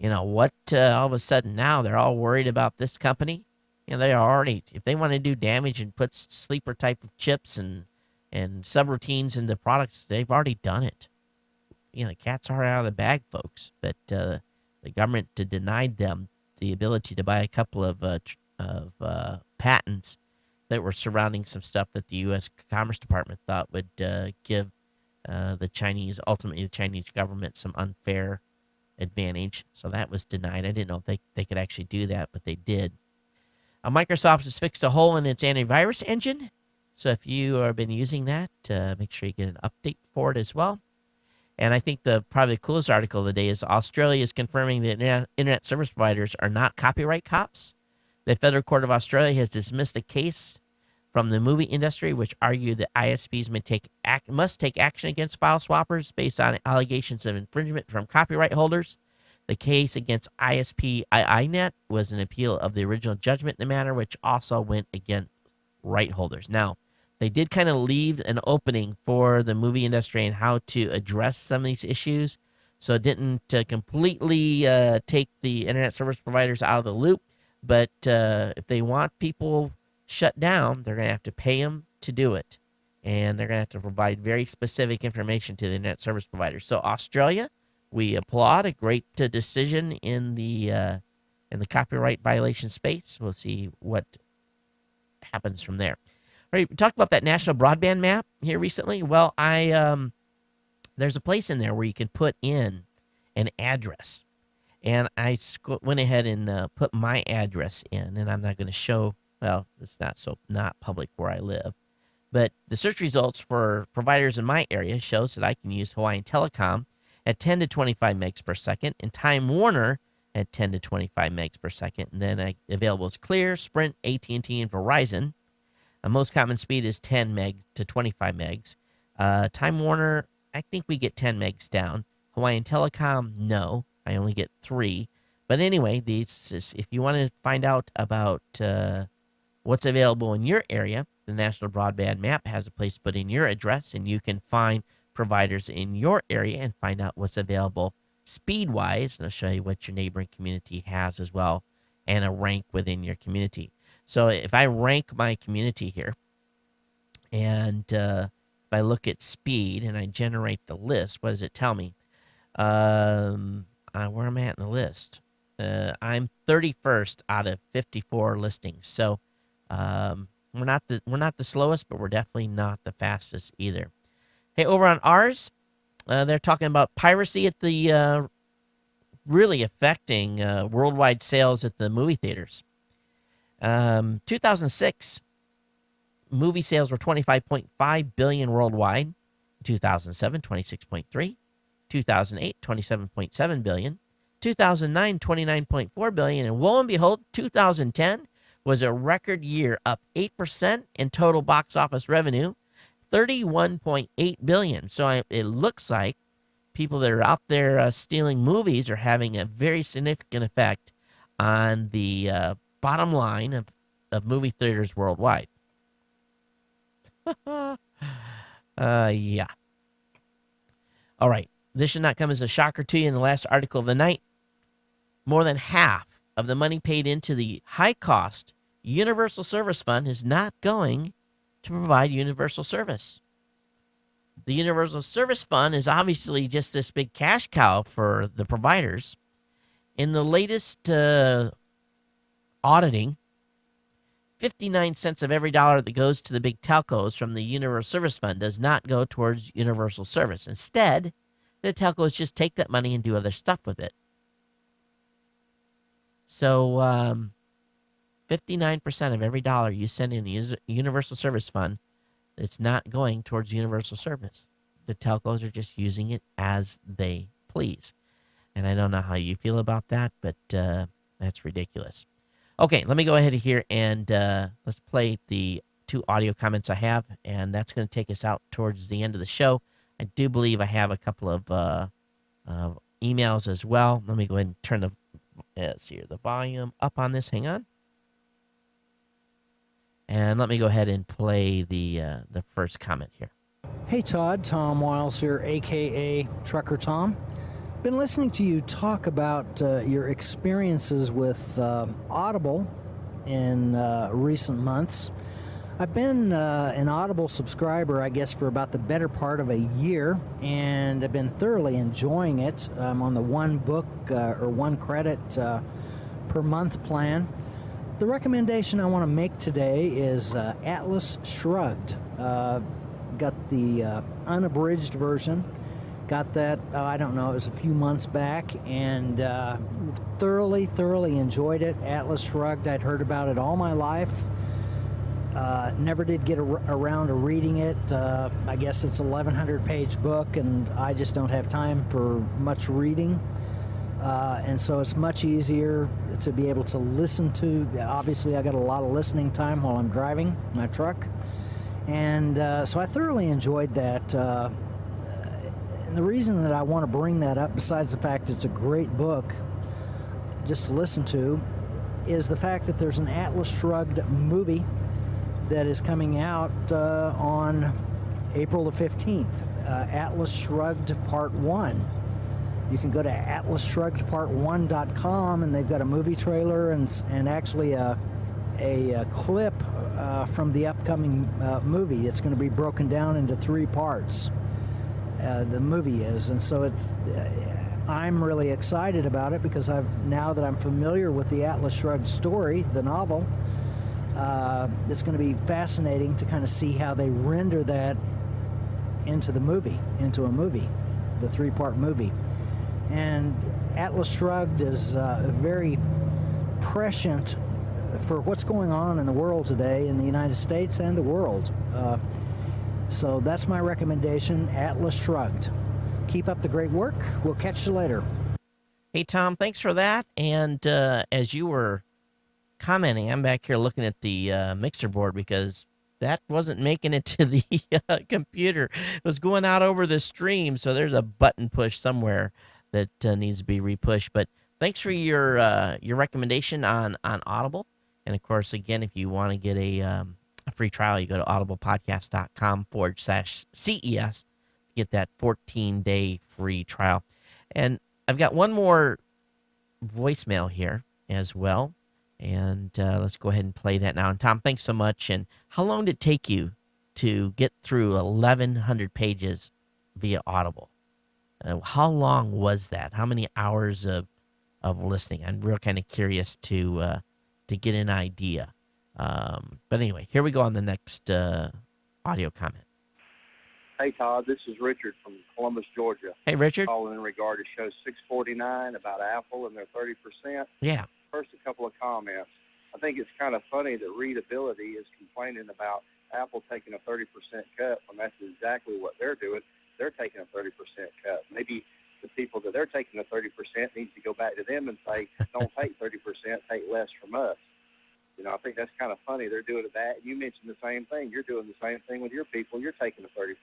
Speaker 1: All of a sudden now they're all worried about this company? They are already, if they want to do damage and put sleeper type of chips and subroutines into products, they've already done it. The cat's already out of the bag, folks. But the government denied them the ability to buy a couple of patents that were surrounding some stuff that the U.S. Commerce Department thought would give the Chinese government some unfair advantage. So that was denied. I didn't know if they could actually do that, but they did. Microsoft has fixed a hole in its antivirus engine. So if you have been using that, make sure you get an update for it as well. And I think probably the coolest article of the day is Australia is confirming that internet service providers are not copyright cops. The Federal Court of Australia has dismissed a case from the movie industry, which argue that ISPs must take action against file swappers based on allegations of infringement from copyright holders. The case against ISP iiNet was an appeal of the original judgment in the matter, which also went against right holders. Now, they did kind of leave an opening for the movie industry and how to address some of these issues. So it didn't completely take the internet service providers out of the loop. But if they want people shut down, they're going to have to pay them to do it. And they're going to have to provide very specific information to the internet service providers. So Australia, we applaud a great decision in the copyright violation space. We'll see what happens from there. All right, we talked about that national broadband map here recently. Well, there's a place in there where you can put in an address. And I went ahead and put my address in, and I'm not going to show, well, it's not public where I live. But the search results for providers in my area shows that I can use Hawaiian Telecom at 10 to 25 megs per second and Time Warner at 10 to 25 megs per second. And then available is Clear, Sprint, AT&T, and Verizon. Most common speed is 10 meg to 25 megs. Time Warner, I think we get 10 megs down. Hawaiian Telecom, no. I only get 3. But anyway, if you want to find out about what's available in your area, the National Broadband Map has a place to put in your address, and you can find providers in your area and find out what's available speed-wise. And I'll show you what your neighboring community has as well, and a rank within your community. So if I rank my community here, and if I look at speed and I generate the list, what does it tell me? Where am I at in the list? I'm 31st out of 54 listings. So we're not the slowest, but we're definitely not the fastest either. Hey, over on ours, they're talking about piracy at the really affecting worldwide sales at the movie theaters. 2006, movie sales were $25.5 billion worldwide. 2007, 26.3. 2008, 27.7 billion. 2009, 29.4 billion. And lo and behold, 2010 was a record year, up 8% in total box office revenue, 31.8 billion. So it looks like people that are out there stealing movies are having a very significant effect on the bottom line of movie theaters worldwide. Yeah. All right. This should not come as a shocker to you. In the last article of the night, more than half of the money paid into the high-cost Universal Service Fund is not going to provide universal service. The Universal Service Fund is obviously just this big cash cow for the providers. In the latest auditing, 59 cents of every dollar that goes to the big telcos from the Universal Service Fund does not go towards universal service. Instead, the telcos just take that money and do other stuff with it. So 59% of every dollar you send in the Universal Service Fund, it's not going towards universal service. The telcos are just using it as they please. And I don't know how you feel about that, but that's ridiculous. Okay, let me go ahead here and let's play the 2 audio comments I have, and that's going to take us out towards the end of the show. I do believe I have a couple of emails as well. Let me go ahead and turn the volume up on this. Hang on. And let me go ahead and play the first comment here.
Speaker 6: Hey Todd, Tom Wiles here, a.k.a. Trucker Tom. Been listening to you talk about your experiences with Audible in recent months. I've been an Audible subscriber, I guess, for about the better part of a year, and I've been thoroughly enjoying it. I'm on the 1 book or 1 credit per month plan. The recommendation I want to make today is Atlas Shrugged. Got the unabridged version. Got that, I don't know, it was a few months back, and thoroughly enjoyed it. Atlas Shrugged, I'd heard about it all my life. Never did get around to reading it. I guess it's a 1,100-page book, and I just don't have time for much reading. And so it's much easier to be able to listen to. Obviously, I got a lot of listening time while I'm driving my truck. And so I thoroughly enjoyed that. And the reason that I want to bring that up, besides the fact it's a great book just to listen to, is the fact that there's an Atlas Shrugged movie that is coming out on April the 15th. Atlas Shrugged Part 1. You can go to atlasshruggedpart1.com, and they've got a movie trailer and actually a clip from the upcoming movie. It's going to be broken down into 3 parts. The movie is, and so I'm really excited about it because now that I'm familiar with the Atlas Shrugged story, the novel, it's going to be fascinating to kind of see how they render that into a movie, the 3-part movie. And Atlas Shrugged is very prescient for what's going on in the world today, in the United States and the world. So that's my recommendation, Atlas Shrugged. Keep up the great work. We'll catch you later.
Speaker 1: Hey, Tom, thanks for that. And as you were commenting, I'm back here looking at the mixer board because that wasn't making it to the computer. It was going out over the stream, so there's a button push somewhere that needs to be repushed. But thanks for your recommendation on Audible. And, of course, again, if you want to get a free trial, you go to audiblepodcast.com/CES to get that 14-day free trial. And I've got one more voicemail here as well. And let's go ahead and play that now. And, Tom, thanks so much. And how long did it take you to get through 1,100 pages via Audible? How long was that? How many hours of listening? I'm real kind of curious to get an idea. But anyway, here we go on the next audio comment.
Speaker 7: Hey, Todd, this is Richard from Columbus, Georgia.
Speaker 1: Hey, Richard.
Speaker 7: Calling in regard to show 649 about Apple and their 30%.
Speaker 1: Yeah.
Speaker 7: First, a couple of comments. I think it's kind of funny that Readability is complaining about Apple taking a 30% cut when that's exactly what they're doing. They're taking a 30% cut. Maybe the people that they're taking a 30% needs to go back to them and say, don't take 30%, take less from us. You know, I think that's kind of funny. They're doing that. You mentioned the same thing. You're doing the same thing with your people. You're taking the 30%.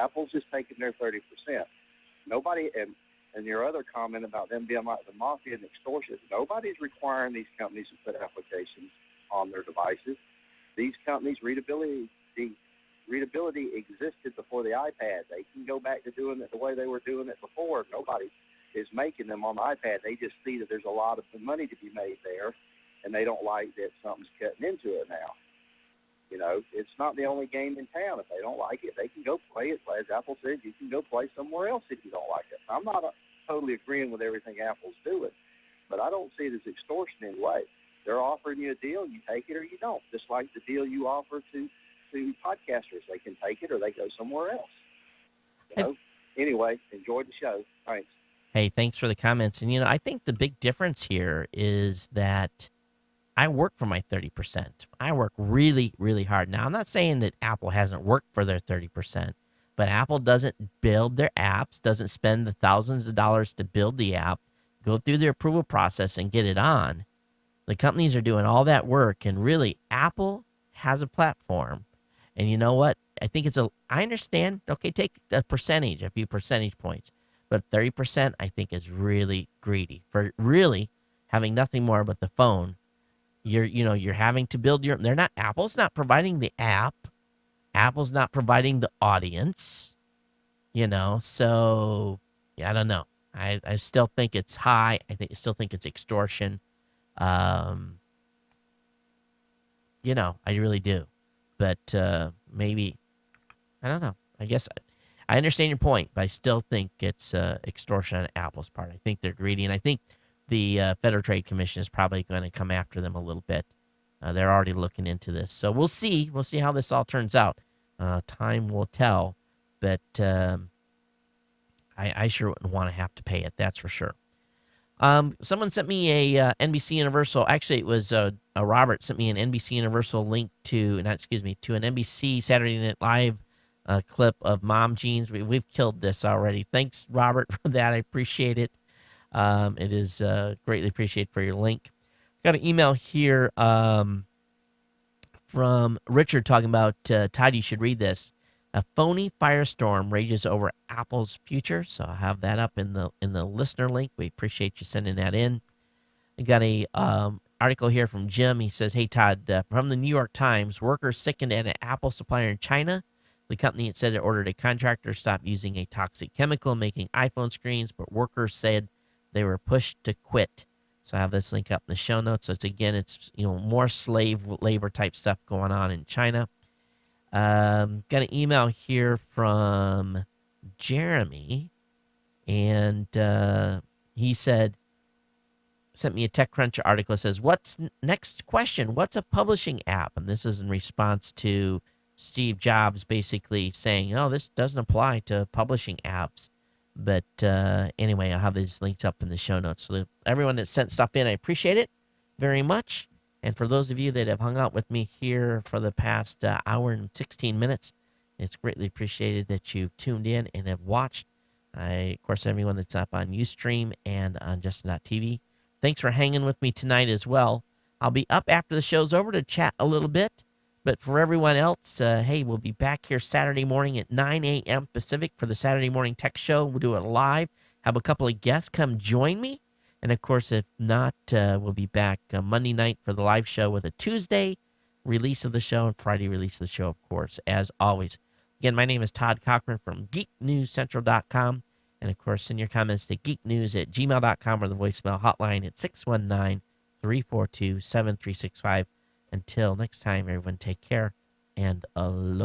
Speaker 7: Apple's just taking their 30%. Nobody, and your other comment about them being like the mafia and extortion, nobody's requiring these companies to put applications on their devices. These companies, readability existed before the iPad. They can go back to doing it the way they were doing it before. Nobody is making them on the iPad. They just see that there's a lot of money to be made there, and they don't like that something's cutting into it now. You know, it's not the only game in town. If they don't like it, they can go play it. As Apple said, you can go play somewhere else if you don't like it. I'm not totally agreeing with everything Apple's doing, but I don't see it as extortion in any way. They're offering you a deal, you take it or you don't, just like the deal you offer to podcasters. They can take it or they go somewhere else. You know? Anyway, enjoyed the show. Thanks.
Speaker 1: Hey, thanks for the comments. And, you know, I think the big difference here is that I work for my 30%. I work really, really hard. Now, I'm not saying that Apple hasn't worked for their 30%, but Apple doesn't build their apps, doesn't spend the thousands of dollars to build the app, go through their approval process and get it on. The companies are doing all that work, and really, Apple has a platform. And you know what? I think I understand, okay, take a few percentage points, but 30% I think is really greedy for really having nothing more but the phone. You're having to build Apple's not providing the app. Apple's not providing the audience, so yeah, I don't know. I still think it's high. I still think it's extortion. I really do. But maybe, I don't know. I guess I understand your point, but I still think it's extortion on Apple's part. I think they're greedy, and I think the Federal Trade Commission is probably going to come after them a little bit. They're already looking into this. So we'll see. We'll see how this all turns out. Time will tell, but I sure wouldn't want to have to pay it, that's for sure. Someone sent me a NBC Universal. Actually, it was Robert sent me an NBC Universal link to an NBC Saturday Night Live clip of Mom Jeans. We've killed this already. Thanks, Robert, for that. I appreciate it. It is greatly appreciated for your link. Got an email here from Richard talking about, Todd, you should read this. A phony firestorm rages over Apple's future. So I'll have that up in the listener link. We appreciate you sending that in. I got a article here from Jim. He says, "Hey Todd, from the New York Times, workers sickened at an Apple supplier in China. The company had said it ordered a contractor to stop using a toxic chemical making iPhone screens, but workers said they were pushed to quit." So I have this link up in the show notes. So it's more slave labor type stuff going on in China. Got an email here from Jeremy, and he sent me a TechCrunch article. It says, next question? What's a publishing app? And this is in response to Steve Jobs basically saying, "Oh, this doesn't apply to publishing apps." But anyway, I'll have these links up in the show notes. So everyone that sent stuff in, I appreciate it very much. And for those of you that have hung out with me here for the past hour and 16 minutes, it's greatly appreciated that you've tuned in and have watched. Of course, everyone that's up on Ustream and on Justin.tv, thanks for hanging with me tonight as well. I'll be up after the show's over to chat a little bit. But for everyone else, hey, we'll be back here Saturday morning at 9 a.m. Pacific for the Saturday Morning Tech Show. We'll do it live. Have a couple of guests come join me. And, of course, if not, we'll be back Monday night for the live show with a Tuesday release of the show and Friday release of the show, of course, as always. Again, my name is Todd Cochran from GeekNewsCentral.com. And, of course, send your comments to geeknews@gmail.com or the voicemail hotline at 619-342-7365. Until next time, everyone, take care and aloha.